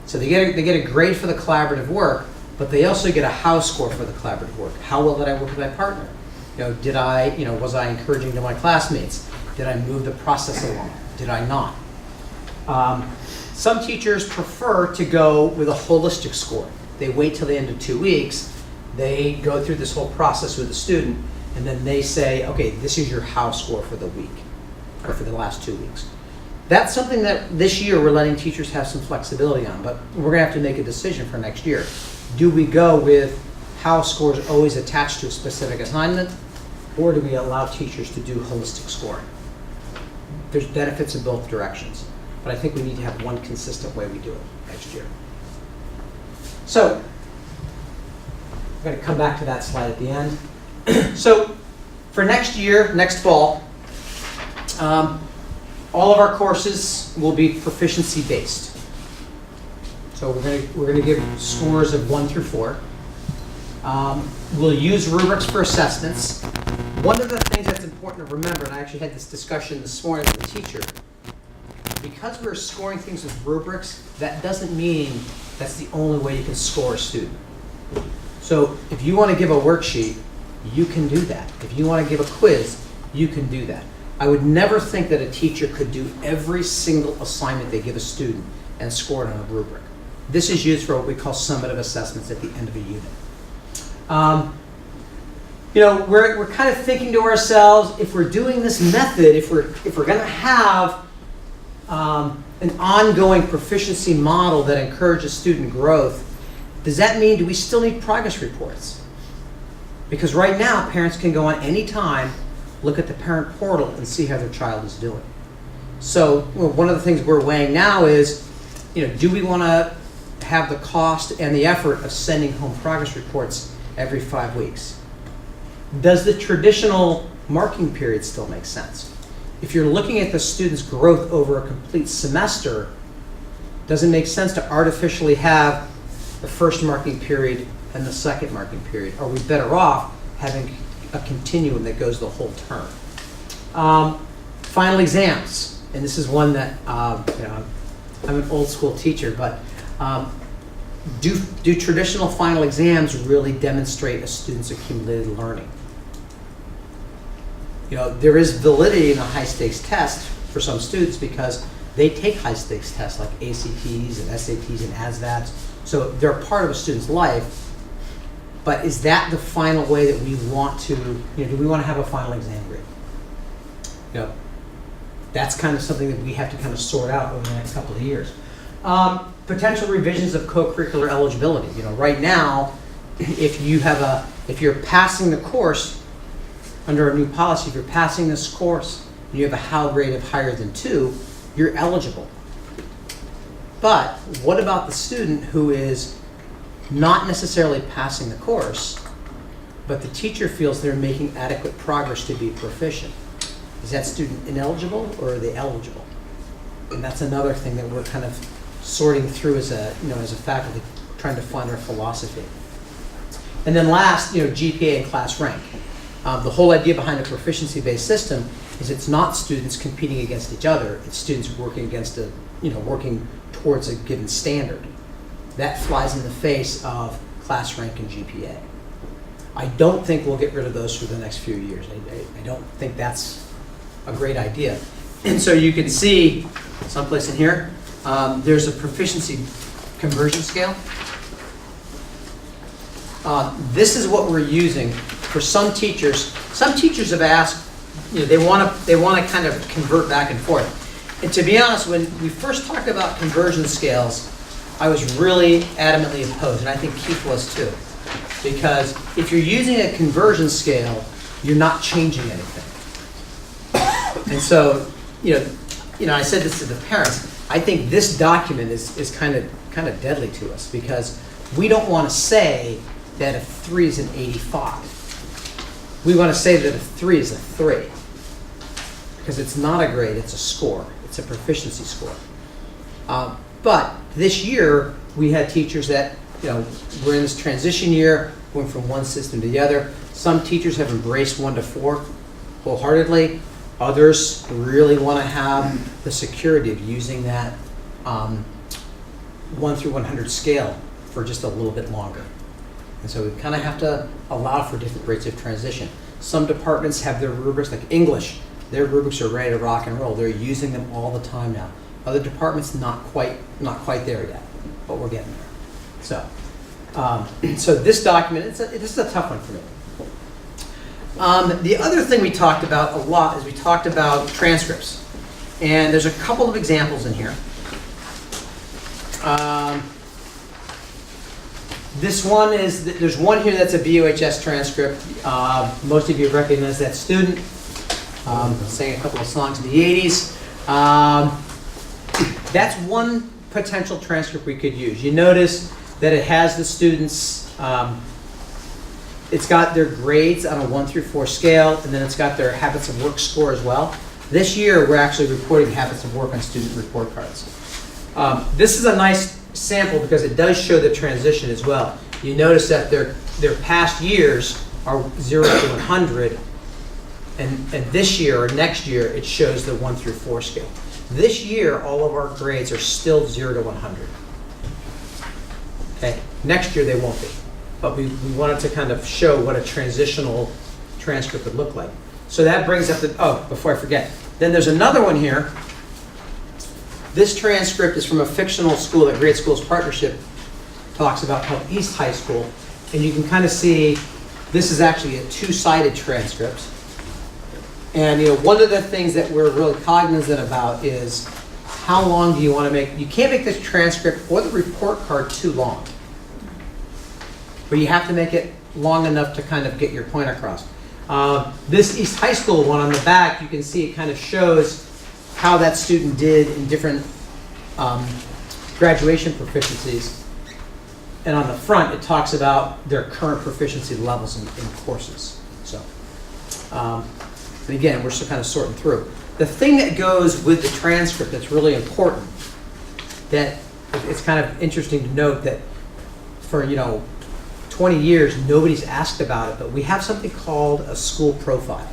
So they get a grade for the collaborative work, but they also get a house score for the collaborative work. How well did I work with my partner? Was I encouraging to my classmates? Did I move the process along? Did I not? Some teachers prefer to go with a holistic score. They wait till the end of 2 weeks. They go through this whole process with the student, and then they say, okay, this is your house score for the week. or for the last 2 weeks. That's something that this year we're letting teachers have some flexibility on, but we're going to have to make a decision for next year. Do we go with how scores are always attached to a specific assignment, or do we allow teachers to do holistic scoring? There's benefits in both directions, but I think we need to have one consistent way we do it next year. So, I'm going to come back to that slide at the end. So, for next year, next fall, all of our courses will be proficiency-based. So we're going to give scores of 1 through 4. We'll use rubrics for assessments. One of the things that's important to remember, and I actually had this discussion this morning with the teacher, because we're scoring things with rubrics, that doesn't mean that's the only way you can score a student. So if you want to give a worksheet, you can do that. If you want to give a quiz, you can do that. I would never think that a teacher could do every single assignment they give a student and score it on a rubric. This is used for what we call summative assessments at the end of a unit. We're kind of thinking to ourselves, if we're doing this method, if we're going to have an ongoing proficiency model that encourages student growth, does that mean, do we still need progress reports? Because right now, parents can go on any time, look at the parent portal, and see how their child is doing. So one of the things we're weighing now is, do we want to have the cost and the effort of sending home progress reports every 5 weeks? Does the traditional marking period still make sense? If you're looking at the student's growth over a complete semester, does it make sense to artificially have the first marking period and the second marking period? Are we better off having a continuum that goes the whole term? Final exams, and this is one that I'm an old school teacher, but do traditional final exams really demonstrate a student's accumulated learning? There is validity in a high stakes test for some students because they take high stakes tests like ACTs and SATs and ASVABs, so they're part of a student's life. But is that the final way that we want to, do we want to have a final exam grade? That's kind of something that we have to kind of sort out over the next couple of years. Potential revisions of co-curricular eligibility. Right now, if you're passing the course under a new policy, if you're passing this course and you have a Hal grade of higher than 2, you're eligible. But what about the student who is not necessarily passing the course, but the teacher feels they're making adequate progress to be proficient? Is that student ineligible or are they eligible? And that's another thing that we're kind of sorting through as a faculty, trying to find our philosophy. And then last, GPA and class rank. The whole idea behind a proficiency-based system is it's not students competing against each other. It's students working against working towards a given standard. That flies in the face of class rank and GPA. I don't think we'll get rid of those for the next few years. I don't think that's a great idea. And so you can see someplace in here, there's a proficiency conversion scale. This is what we're using for some teachers. Some teachers have asked, they want to kind of convert back and forth. And to be honest, when we first talked about conversion scales, I was really adamantly opposed, and I think Keith was too. Because if you're using a conversion scale, you're not changing anything. And so, I said this to the parents. I think this document is kind of deadly to us because we don't want to say that a 3 is an 85. We want to say that a 3 is a 3 because it's not a grade, it's a score. It's a proficiency score. But this year, we had teachers that, we're in this transition year, going from one system to the other. Some teachers have embraced 1 to 4 wholeheartedly. Others really want to have the security of using that 1 through 100 scale for just a little bit longer. And so we kind of have to allow for different rates of transition. Some departments have their rubrics, like English. Their rubrics are ready to rock and roll. They're using them all the time now. Other departments, not quite there yet, but we're getting there. So, so this document, this is a tough one for me. The other thing we talked about a lot is we talked about transcripts. And there's a couple of examples in here. This one is, there's one here that's a BUHS transcript. Most of you recognize that student. Sang a couple of songs in the 80s. That's one potential transcript we could use. You notice that it has the students, it's got their grades on a 1 through 4 scale, and then it's got their habits of work score as well. This year, we're actually reporting habits of work on student report cards. This is a nice sample because it does show the transition as well. You notice that their past years are 0 to 100, and this year or next year, it shows the 1 through 4 scale. This year, all of our grades are still 0 to 100. Okay, next year they won't be. But we wanted to kind of show what a transitional transcript would look like. So that brings up the, oh, before I forget, then there's another one here. This transcript is from a fictional school that Great Schools Partnership talks about called East High School. And you can kind of see this is actually a two-sided transcript. And you know, one of the things that we're really cognizant about is how long do you want to make, you can't make this transcript or the report card too long. But you have to make it long enough to kind of get your point across. This East High School one on the back, you can see it kind of shows how that student did in different graduation proficiencies. And on the front, it talks about their current proficiency levels in courses. So, and again, we're still kind of sorting through. The thing that goes with the transcript that's really important, that it's kind of interesting to note that for, 20 years, nobody's asked about it, but we have something called a school profile.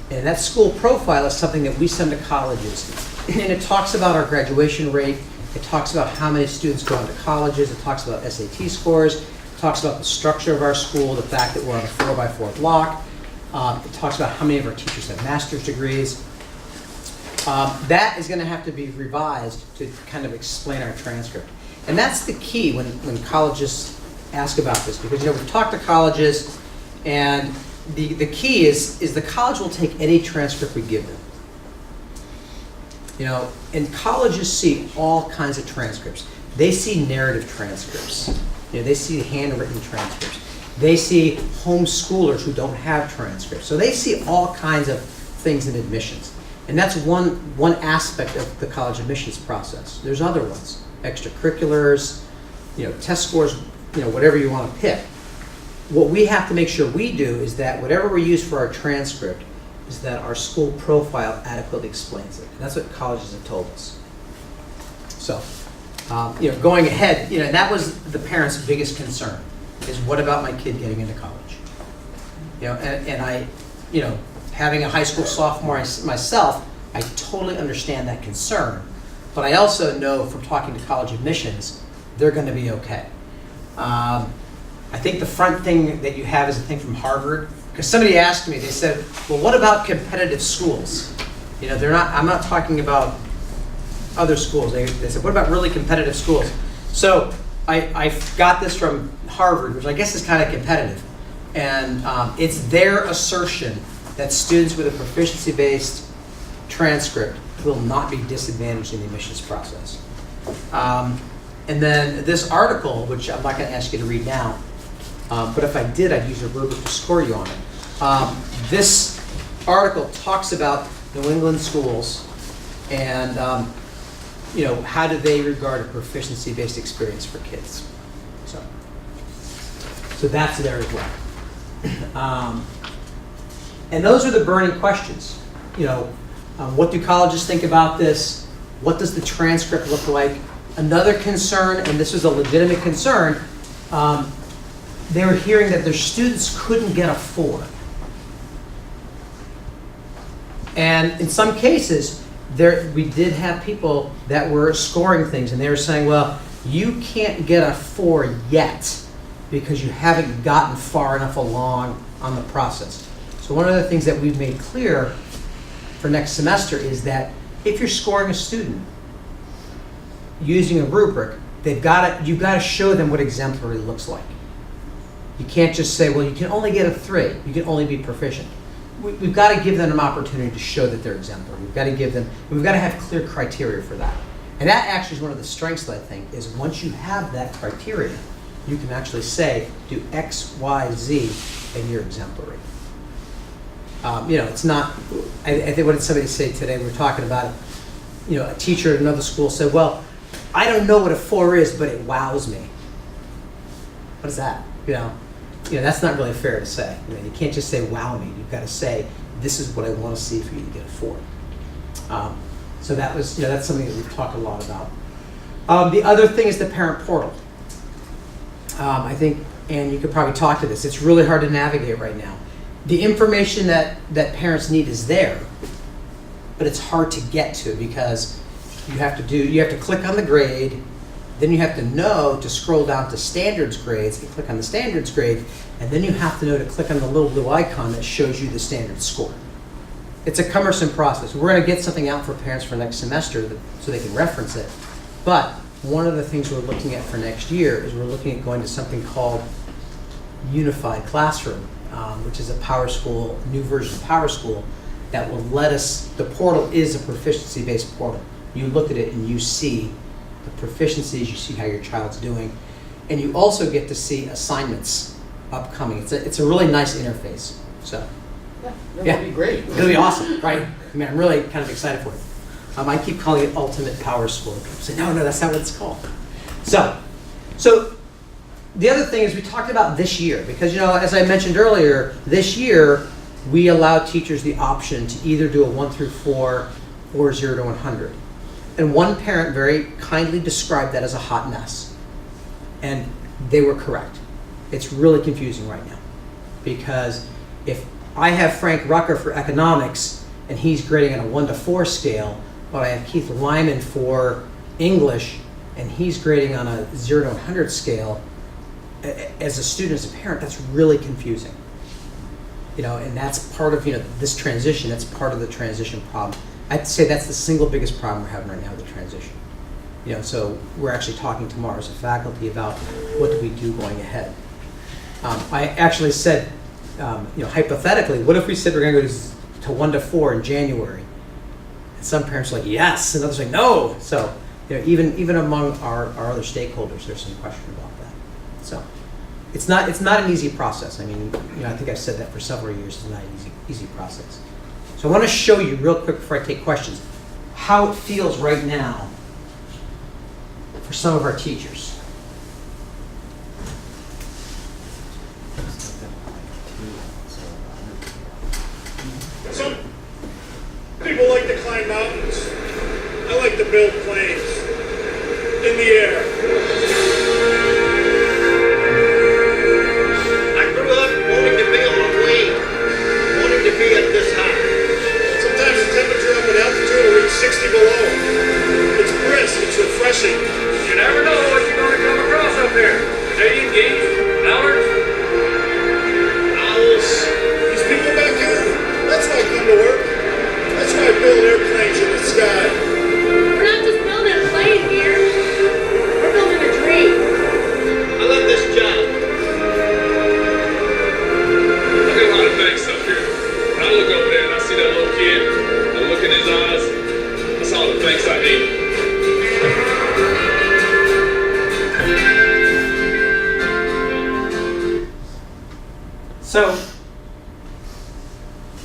And that school profile is something that we send to colleges. And it talks about our graduation rate. It talks about how many students go into colleges. It talks about SAT scores. It talks about the structure of our school, the fact that we're on a 4x4 block. It talks about how many of our teachers have master's degrees. That is going to have to be revised to kind of explain our transcript. And that's the key when colleges ask about this, because we've talked to colleges, and the key is the college will take any transcript we give them. And colleges see all kinds of transcripts. They see narrative transcripts. They see handwritten transcripts. They see homeschoolers who don't have transcripts. So they see all kinds of things in admissions. And that's one aspect of the college admissions process. There's other ones, extracurriculars, test scores, whatever you want to pick. What we have to make sure we do is that whatever we use for our transcript is that our school profile adequately explains it. And that's what colleges have told us. So, going ahead, that was the parents' biggest concern, is what about my kid getting into college? And I, having a high school sophomore myself, I totally understand that concern. But I also know from talking to college admissions, they're going to be okay. I think the front thing that you have is a thing from Harvard, because somebody asked me, they said, well, what about competitive schools? I'm not talking about other schools. They said, what about really competitive schools? So I got this from Harvard, which I guess is kind of competitive. And it's their assertion that students with a proficiency-based transcript will not be disadvantaged in the admissions process. And then this article, which I'm not going to ask you to read now, but if I did, I'd use a rubric to score you on it. This article talks about New England schools and how do they regard a proficiency-based experience for kids. So that's there as well. And those are the burning questions. What do colleges think about this? What does the transcript look like? Another concern, and this was a legitimate concern, they were hearing that their students couldn't get a 4. And in some cases, we did have people that were scoring things, and they were saying, well, you can't get a 4 yet because you haven't gotten far enough along on the process. So one of the things that we've made clear for next semester is that if you're scoring a student using a rubric, you've got to show them what exemplary looks like. You can't just say, well, you can only get a 3. You can only be proficient. We've got to give them an opportunity to show that they're exemplary. We've got to have clear criteria for that. And that actually is one of the strengths, I think, is once you have that criteria, you can actually say, do X, Y, Z, and you're exemplary. It's not, I think what did somebody say today, we were talking about, a teacher at another school said, well, I don't know what a 4 is, but it wows me. What is that? That's not really fair to say. You can't just say wow me. You've got to say, this is what I want to see for you to get a 4. So that's something that we've talked a lot about. The other thing is the parent portal. I think, and you could probably talk to this, it's really hard to navigate right now. The information that parents need is there, but it's hard to get to because you have to click on the grade, then you have to know to scroll down to standards grades and click on the standards grade, and then you have to know to click on the little blue icon that shows you the standard score. It's a cumbersome process. We're going to get something out for parents for next semester so they can reference it. But one of the things we're looking at for next year is we're looking at going to something called Unified Classroom, which is a Power School, new version of Power School that will let us, the portal is a proficiency-based portal. You look at it and you see the proficiencies, you see how your child's doing, and you also get to see assignments upcoming. It's a really nice interface. So, That'd be great. It'll be awesome, right? I mean, I'm really kind of excited for it. I keep calling it Ultimate Power School. People say, no, that's not what it's called. So the other thing is we talked about this year, because, as I mentioned earlier, this year we allow teachers the option to either do a 1 through 4 or 0 to 100. And one parent very kindly described that as a hot mess. And they were correct. It's really confusing right now. Because if I have Frank Rucker for economics and he's grading on a 1 to 4 scale, but I have Keith Lyman for English and he's grading on a 0 to 100 scale, as a student, as a parent, that's really confusing. And that's part of, this transition, that's part of the transition problem. I'd say that's the single biggest problem we're having right now, the transition. So we're actually talking tomorrow as a faculty about what do we do going ahead. I actually said, hypothetically, what if we said we're going to go to 1 to 4 in January? And some parents are like, yes, and others are like, no. So, even among our other stakeholders, there's some question about that. So, it's not an easy process. I mean, I think I've said that for several years. It's not an easy process. So I want to show you real quick before I take questions how it feels right now for some of our teachers. Some people like to climb mountains. I like to build planes in the air. I grew up wanting to be on a plane, wanting to be at this high. Sometimes the temperature up at altitude will reach 60 below. It's brisk, it's refreshing. You never know what you're going to come across up there. Canadian geese, mallards, owls. These people back here, that's why I come to work. That's why I build airplanes in the sky. We're not just building a plane here. We're building a dream. I love this job. I got a lot of thanks up here. When I look over there and I see that little kid, I look in his eyes, that's all the thanks I need. So,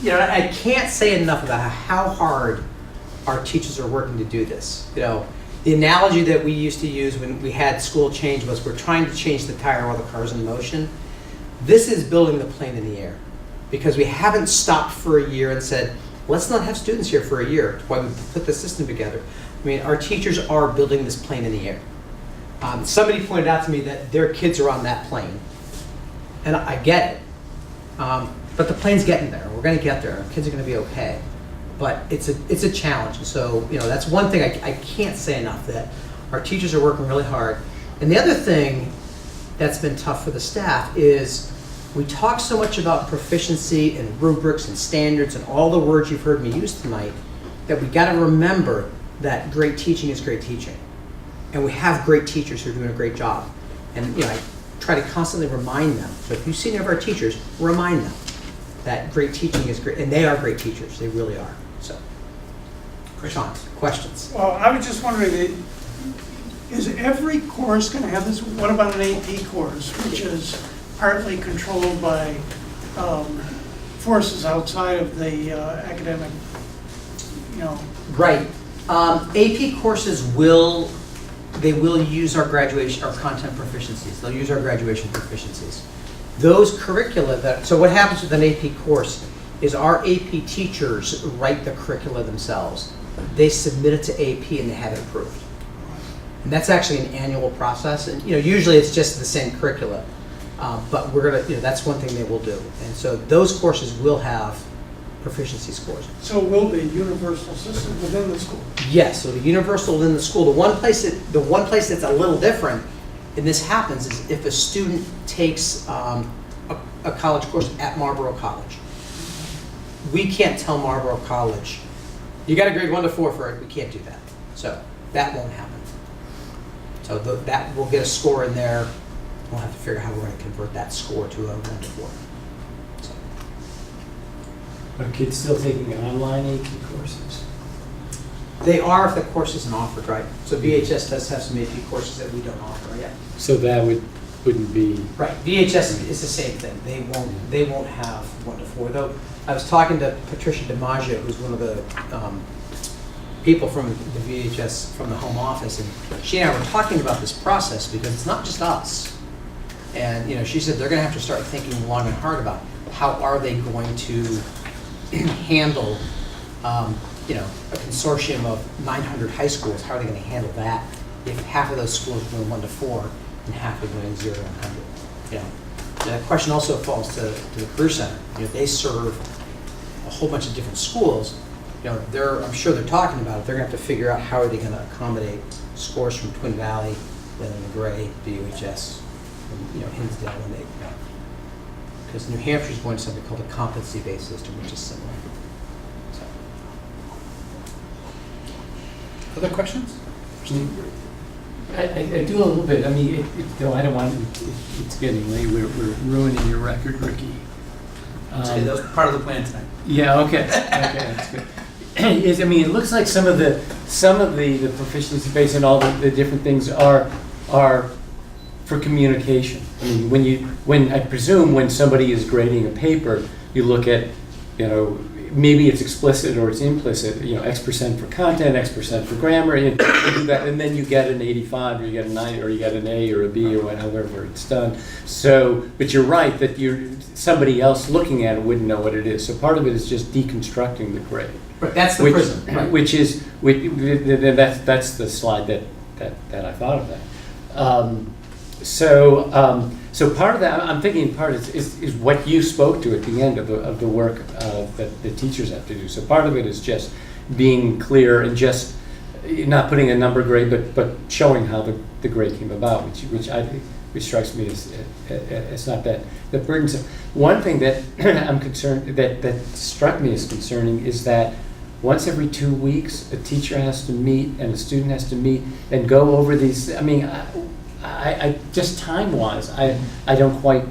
I can't say enough about how hard our teachers are working to do this. The analogy that we used to use when we had school change was we're trying to change the tire while the car's in motion. This is building the plane in the air because we haven't stopped for a year and said, let's not have students here for a year. That's why we put the system together. I mean, our teachers are building this plane in the air. Somebody pointed out to me that their kids are on that plane. And I get it. But the plane's getting there. We're going to get there. Our kids are going to be okay. But it's a challenge. And so, that's one thing I can't say enough, that our teachers are working really hard. And the other thing that's been tough for the staff is we talk so much about proficiency and rubrics and standards and all the words you've heard me use tonight that we got to remember that great teaching is great teaching. And we have great teachers who are doing a great job. And try to constantly remind them. So if you see any of our teachers, remind them that great teaching is great, and they are great teachers, they really are, so. Sean, questions? Well, I was just wondering, is every course going to have this? What about an AP course, which is partly controlled by forces outside of the academic, you know? Right. AP courses will use our graduation, our content proficiencies. They'll use our graduation proficiencies. Those curricula so what happens with an AP course is our AP teachers write the curricula themselves. They submit it to AP and they have it approved. And that's actually an annual process. And usually it's just the same curricula. But we're gonna, that's one thing they will do. And so those courses will have proficiency scores. So it will be a universal system within the school? Yes, so the universal within the school. The one place that's a little different, and this happens, is if a student takes a college course at Marlboro College. We can't tell Marlboro College, you got a grade 1 to 4 for it, we can't do that. So that won't happen. So that we'll get a score in there. We'll have to figure out how we're going to convert that score to a 1 to 4. So. Are kids still taking online AP courses? They are if the course isn't offered, right? So VHS does have some AP courses that we don't offer yet. So that wouldn't be right. VHS is the same thing. They won't have 1 to 4 though. I was talking to Patricia DiMaggio, who's one of the people from the VHS from the home office, and she and I were talking about this process because it's not just us. And she said they're going to have to start thinking long and hard about how are they going to handle a consortium of 900 high schools. How are they going to handle that if half of those schools are going 1 to 4 and half are going 0 to 100? That question also falls to the Career Center. They serve a whole bunch of different schools. I'm sure they're talking about it. They're going to have to figure out how are they going to accommodate scores from Twin Valley, then Gray, BUHS, and Hinsdale, when they because New Hampshire's going to something called a competency-based system, which is similar. So. Other questions? I do a little bit. I mean, though I don't want it's getting late. We're ruining your record, Ricky. That was part of the plan tonight. Yeah. Okay. Okay. That's good. It looks like some of the proficiency base and all the different things are for communication. I mean, when I presume when somebody is grading a paper, you look at, maybe it's explicit or it's implicit, X% for content, X% for grammar, and you do that, and then you get an 85, or you get a 90, or you get an A or a B, or however it's done. So, but you're right that somebody else looking at it wouldn't know what it is. So part of it is just deconstructing the grade. Right, that's the prism. Right. That's the slide that I thought of that. So part of that, I'm thinking part is what you spoke to at the end of the work that the teachers have to do. So part of it is just being clear and just not putting a number grade, but showing how the grade came about, which strikes me as it's not that burdensome. One thing that I'm concerned that struck me as concerning is that once every 2 weeks, a teacher has to meet and a student has to meet and go over these. I just time-wise, I don't quite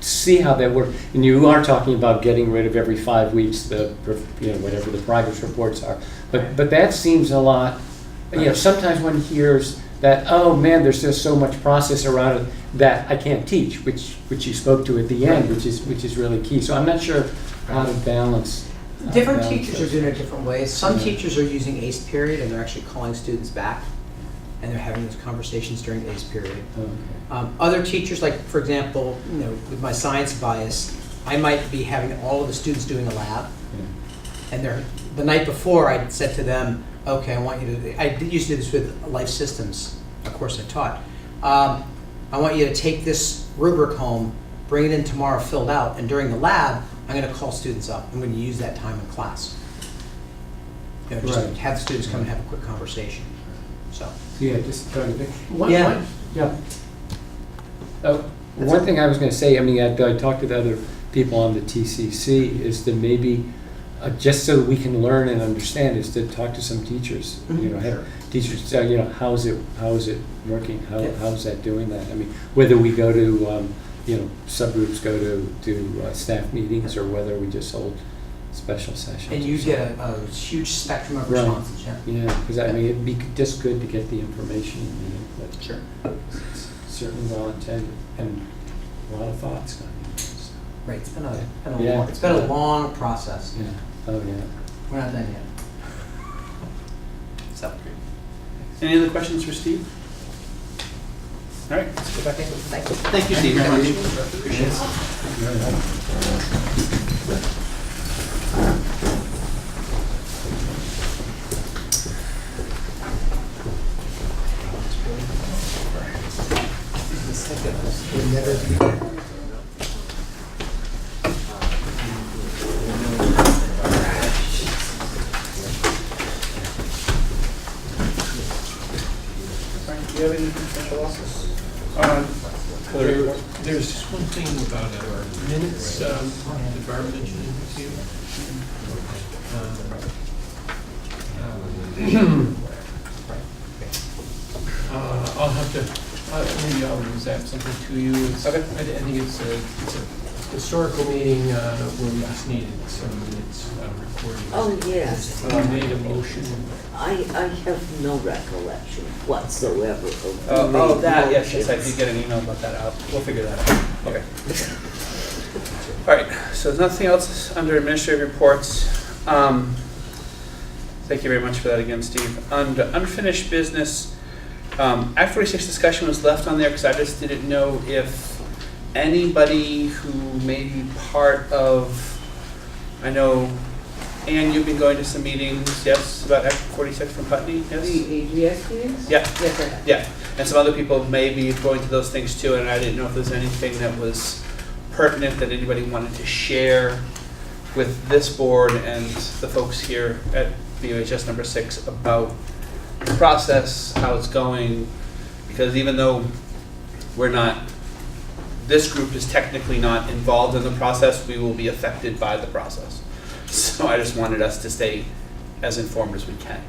see how that works. And you are talking about getting rid of every 5 weeks whatever the progress reports are. But that seems a lot. Sometimes one hears that, oh man, there's just so much process around it that I can't teach, which you spoke to at the end, which is really key. So I'm not sure how to balance. Different teachers are doing it different ways. Some teachers are using ACE period and they're actually calling students back and they're having those conversations during ACE period. Okay. Other teachers, like for example, with my science bias, I might be having all of the students doing a lab, and the night before I said to them, okay, I used to do this with life systems, a course I taught. I want you to take this rubric home, bring it in tomorrow filled out, and during the lab, I'm going to call students up. I'm going to use that time in class. Just have the students come and have a quick conversation. So. Yeah, just trying to think. One thing I was going to say, I talked to the other people on the TCC, is that maybe just so we can learn and understand, is to talk to some teachers. You know, have teachers tell, you know, how's it working? How's that doing that? I mean, whether we go to, you know, subgroups go to staff meetings, or whether we just hold special sessions. And you get a huge spectrum of responses, yeah. Yeah, because I mean, it'd be just good to get the information, you know, but Sure. it's certainly well intended and a lot of thoughts going into this. Right, it's been Yeah. a long process. Yeah, oh, yeah. We're not done yet. So, any other questions for Steve? All right, let's go back into Thank you. Thank you, Steve, very much. Appreciate it. Frank, do you have anything special office? There's just one thing about our minutes that Barb mentioned with you. I'll have to, maybe I'll zap something to you. Okay. I think it's a historical meeting where we just needed some minutes recorded. Oh, yes. I made a motion. I have no recollection whatsoever of Oh, the that, yes, I motions. did get an email about that out. We'll figure that out. Okay. All right, so there's nothing else under administrative reports. Thank you very much for that again, Steve. Under unfinished business, Act 46 discussion was left on there because I just didn't know if anybody who may be part of, I know, Ann, you've been going to some meetings, yes, about Act 46 from Putney, yes? The AGS meetings? Yeah. Yes, I have. Yeah, and some other people may be going to those things too, and I didn't know if there's anything that was pertinent that anybody wanted to share with this board and the folks here at BUHS number 6 about the process, how it's going, because even though we're not, this group is technically not involved in the process, we will be affected by the process. So I just wanted us to stay as informed as we can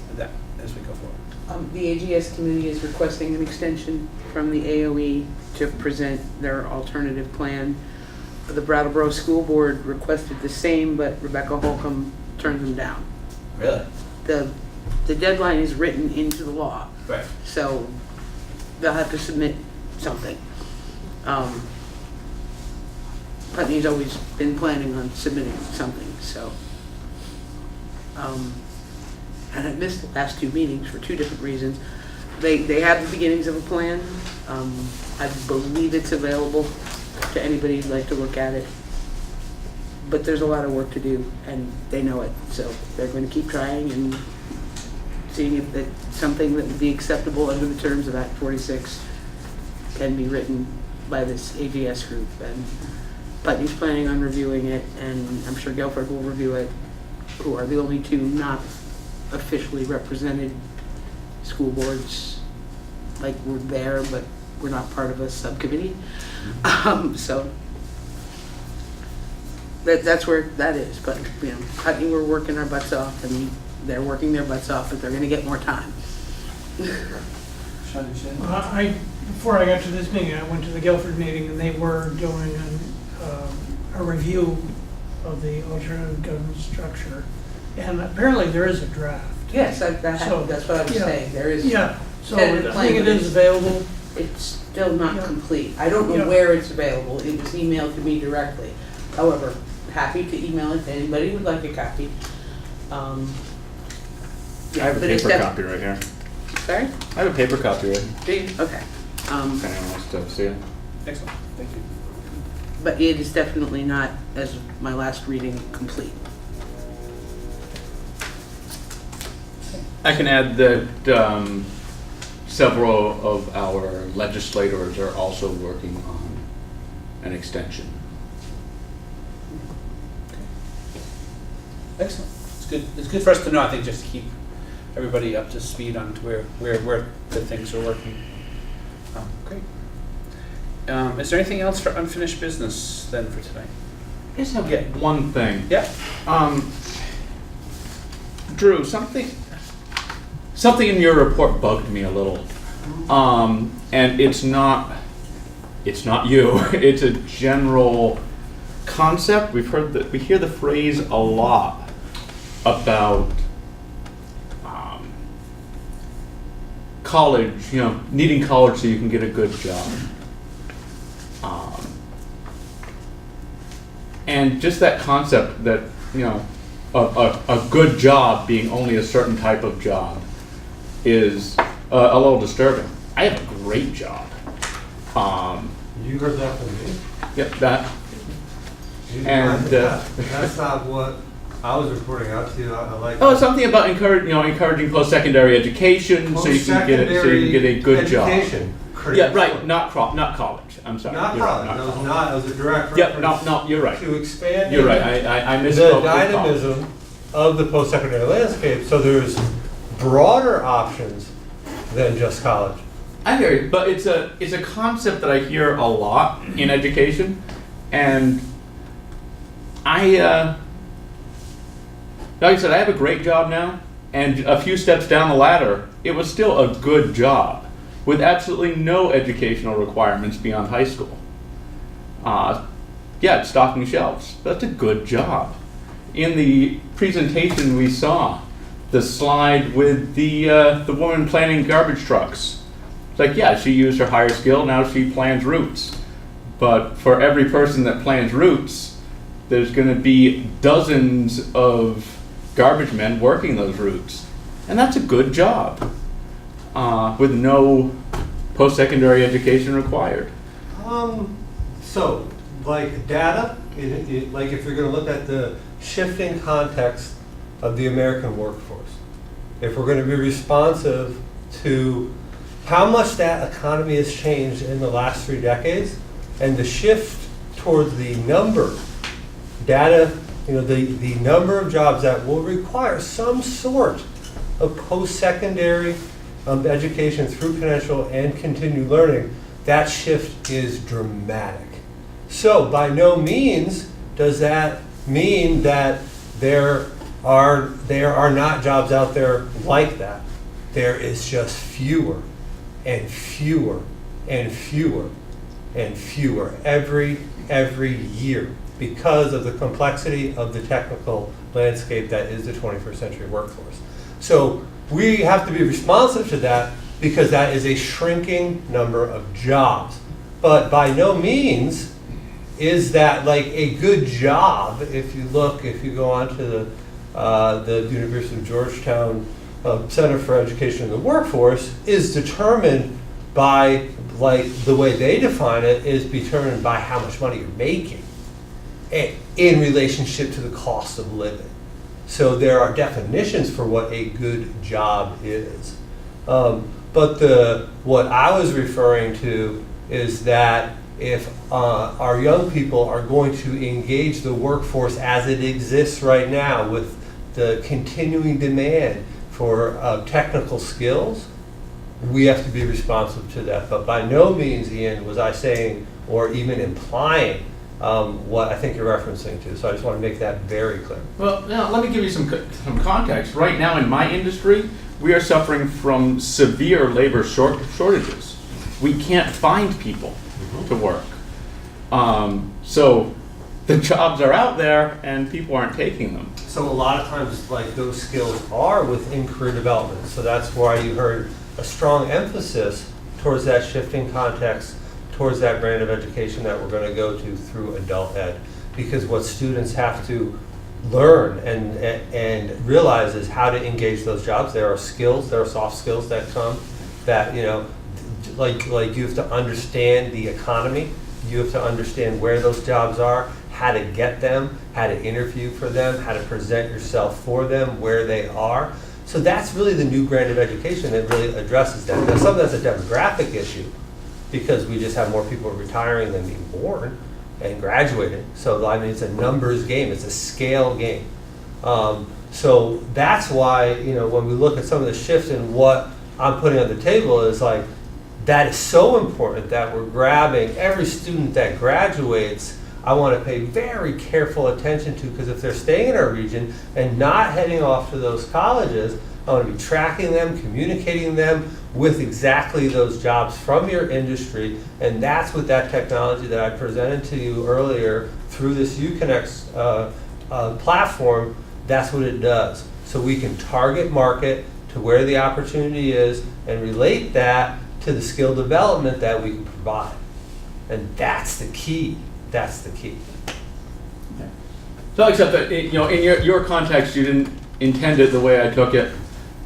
with that as we go forward. The AGS committee is requesting an extension from the AOE to present their alternative plan. The Brattleboro School Board requested the same, but Rebecca Holcomb turned them down. Really? The deadline is written into the law, Right. so they'll have to submit something. Putney's always been planning on submitting something, so. And I missed the last 2 meetings for 2 different reasons. They have the beginnings of a plan. I believe it's available to anybody who'd like to look at it. But there's a lot of work to do, and they know it, so they're going to keep trying and seeing if it's something that would be acceptable under the terms of Act 46 can be written by this AGS group. And Putney's planning on reviewing it, and I'm sure Guilford will review it, who are the only 2 not officially represented school boards. Like, we're there, but we're not part of a subcommittee. So that's where that is. But, you know, Putney, we're working our butts off, and they're working their butts off, but they're going to get more time. Before I got to this meeting, I went to the Guilford meeting, and they were doing a review of the alternative government structure. And apparently there is a draft. Yes, that's what I was Yeah. saying. There is. Yeah, so I tentative think it plan, is available. It's still not Yeah. complete. I don't know Yeah. where it's available. It was emailed to me directly. However, happy to email it to anybody who would like a copy. I have a but it's paper def- copy right here. Sorry? I have a paper copy right here. Do you? Okay. If anyone wants to see it. Excellent, thank you. But it is definitely not, as my last reading, complete. I can add that several of our legislators are also working on an extension. Excellent. It's good for us to know, I think, just to keep everybody up to speed on to where the things are working. Great. Is there anything else for unfinished business then for tonight? I just have Yeah. one thing. Yeah. Drew, something in your report bugged me a little. And it's not you, it's a general concept. We hear the phrase a lot about college, needing college so you can get a good job. And just that concept that, a good job being only a certain type of job is a little disturbing. I have a great job. You heard that from me? Yep, that. And that's not what I was reporting out to you. I like. Oh, something about encouraging post-secondary education so you can get a good education. job. Yeah, right. Not college. I'm sorry. Not college. That was not. It was a direct Yep. reference. No. You're right. To expand. You're right. I misspoke. The dynamism of the post-secondary landscape. So there's broader options than just college. I hear you, but it's a concept that I hear a lot in education, and like I said, I have a great job now, and a few steps down the ladder, it was still a good job with absolutely no educational requirements beyond high school. It's stocking shelves. That's a good job. In the presentation we saw, the slide with the woman planning garbage trucks. It's like, she used her higher skill, now she plans routes. But for every person that plans routes, there's going to be dozens of garbage men working those routes. And that's a good job, with no post-secondary education required. So, like data, like if you're going to look at the shifting context of the American workforce, if we're going to be responsive to how much that economy has changed in the last 3 decades, and the shift towards the number, data, the number of jobs that will require some sort of post-secondary education through credential and continued learning, that shift is dramatic. So by no means does that mean that there are not jobs out there like that. There is just fewer and fewer and fewer and fewer every year because of the complexity of the technical landscape that is the 21st century workforce. So we have to be responsive to that because that is a shrinking number of jobs. But by no means is that like a good job. If you go on to the University of Georgetown Center for Education in the Workforce, is determined by, like the way they define it, is determined by how much money you're making in relationship to the cost of living. So there are definitions for what a good job is. But what I was referring to is that if our young people are going to engage the workforce as it exists right now with the continuing demand for technical skills, we have to be responsive to that. But by no means, Ian, was I saying or even implying what I think you're referencing to. So I just want to make that very clear. Well, now let me give you some context. Right now in my industry, we are suffering from severe labor shortages. We can't find people to work. So the jobs are out there and people aren't taking them. So a lot of times, like, those skills are within career development. So that's why you heard a strong emphasis towards that shifting context, towards that brand of education that we're going to go to through adult ed. Because what students have to learn and realize is how to engage those jobs. There are skills, there are soft skills that come that, like you have to understand the economy. You have to understand where those jobs are, how to get them, how to interview for them, how to present yourself for them, where they are. So that's really the new brand of education that really addresses that. Now, some of that's a demographic issue because we just have more people retiring than being born and graduating. So I mean, it's a numbers game, it's a scale game. So that's why, when we look at some of the shifts and what I'm putting on the table is like, that is so important that we're grabbing every student that graduates I want to pay very careful attention to, because if they're staying in our region and not heading off to those colleges, I want to be tracking them, communicating them with exactly those jobs from your industry, and that's what that technology that I presented to you earlier through this UConnect platform, that's what it does. So we can target market to where the opportunity is and relate that to the skill development that we can provide. And that's the key. That's the key. So except that, in your context, you didn't intend it the way I took it.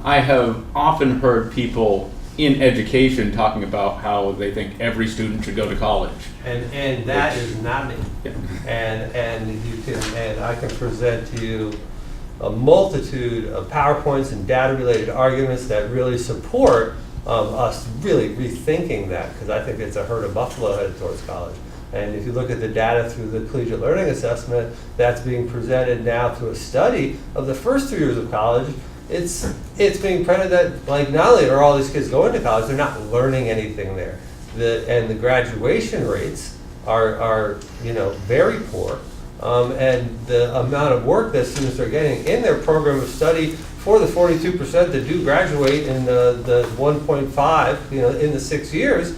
I have often heard people in education talking about how they think every student should go to college. And that is not me. Yeah. And I can present to you a multitude of PowerPoints and data-related arguments that really support us really rethinking that, because I think it's a herd of buffalo headed towards college. And if you look at the data through the collegiate learning assessment that's being presented now through a study of the first 3 years of college, it's being printed that, like, not only are all these kids going to college, they're not learning anything there. And the graduation rates are very poor. And the amount of work that students are getting in their program of study, for the 42% that do graduate in the 1.5, in the 6 years,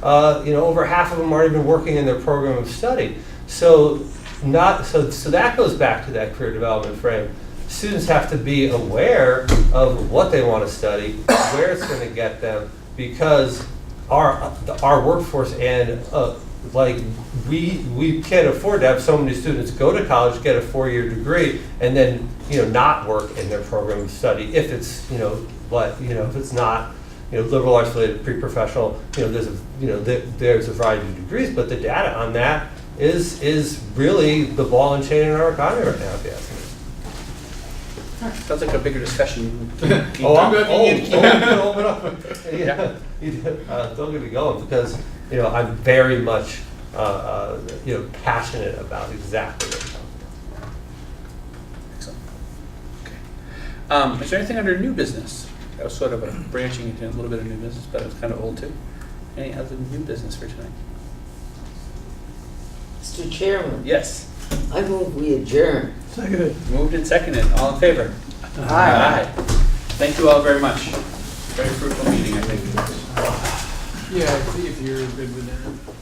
over half of them aren't even working in their program of study. So that goes back to that career development frame. Students have to be aware of what they want to study, where it's going to get them, because our workforce and we can't afford to have so many students go to college, get a 4-year degree, and then not work in their program of study if it's if it's not liberal arts related, pre-professional. There's a variety of degrees, but the data on that is really the ball and chain in our economy right now, if you ask me. Sounds like a bigger discussion. Open up. Yeah. Don't get me going, because I'm very much passionate about exactly what you're talking about. Excellent. Okay. Is there anything under new business? That was sort of a branching into a little bit of new business, but it was kind of old too. Any other new business for tonight? Mr. Chairman, Yes. I move we adjourn. Seconded. Moved and seconded. All in favor? Aye. Thank you all very much. Very fruitful meeting, I think. Yeah, if you're good with that.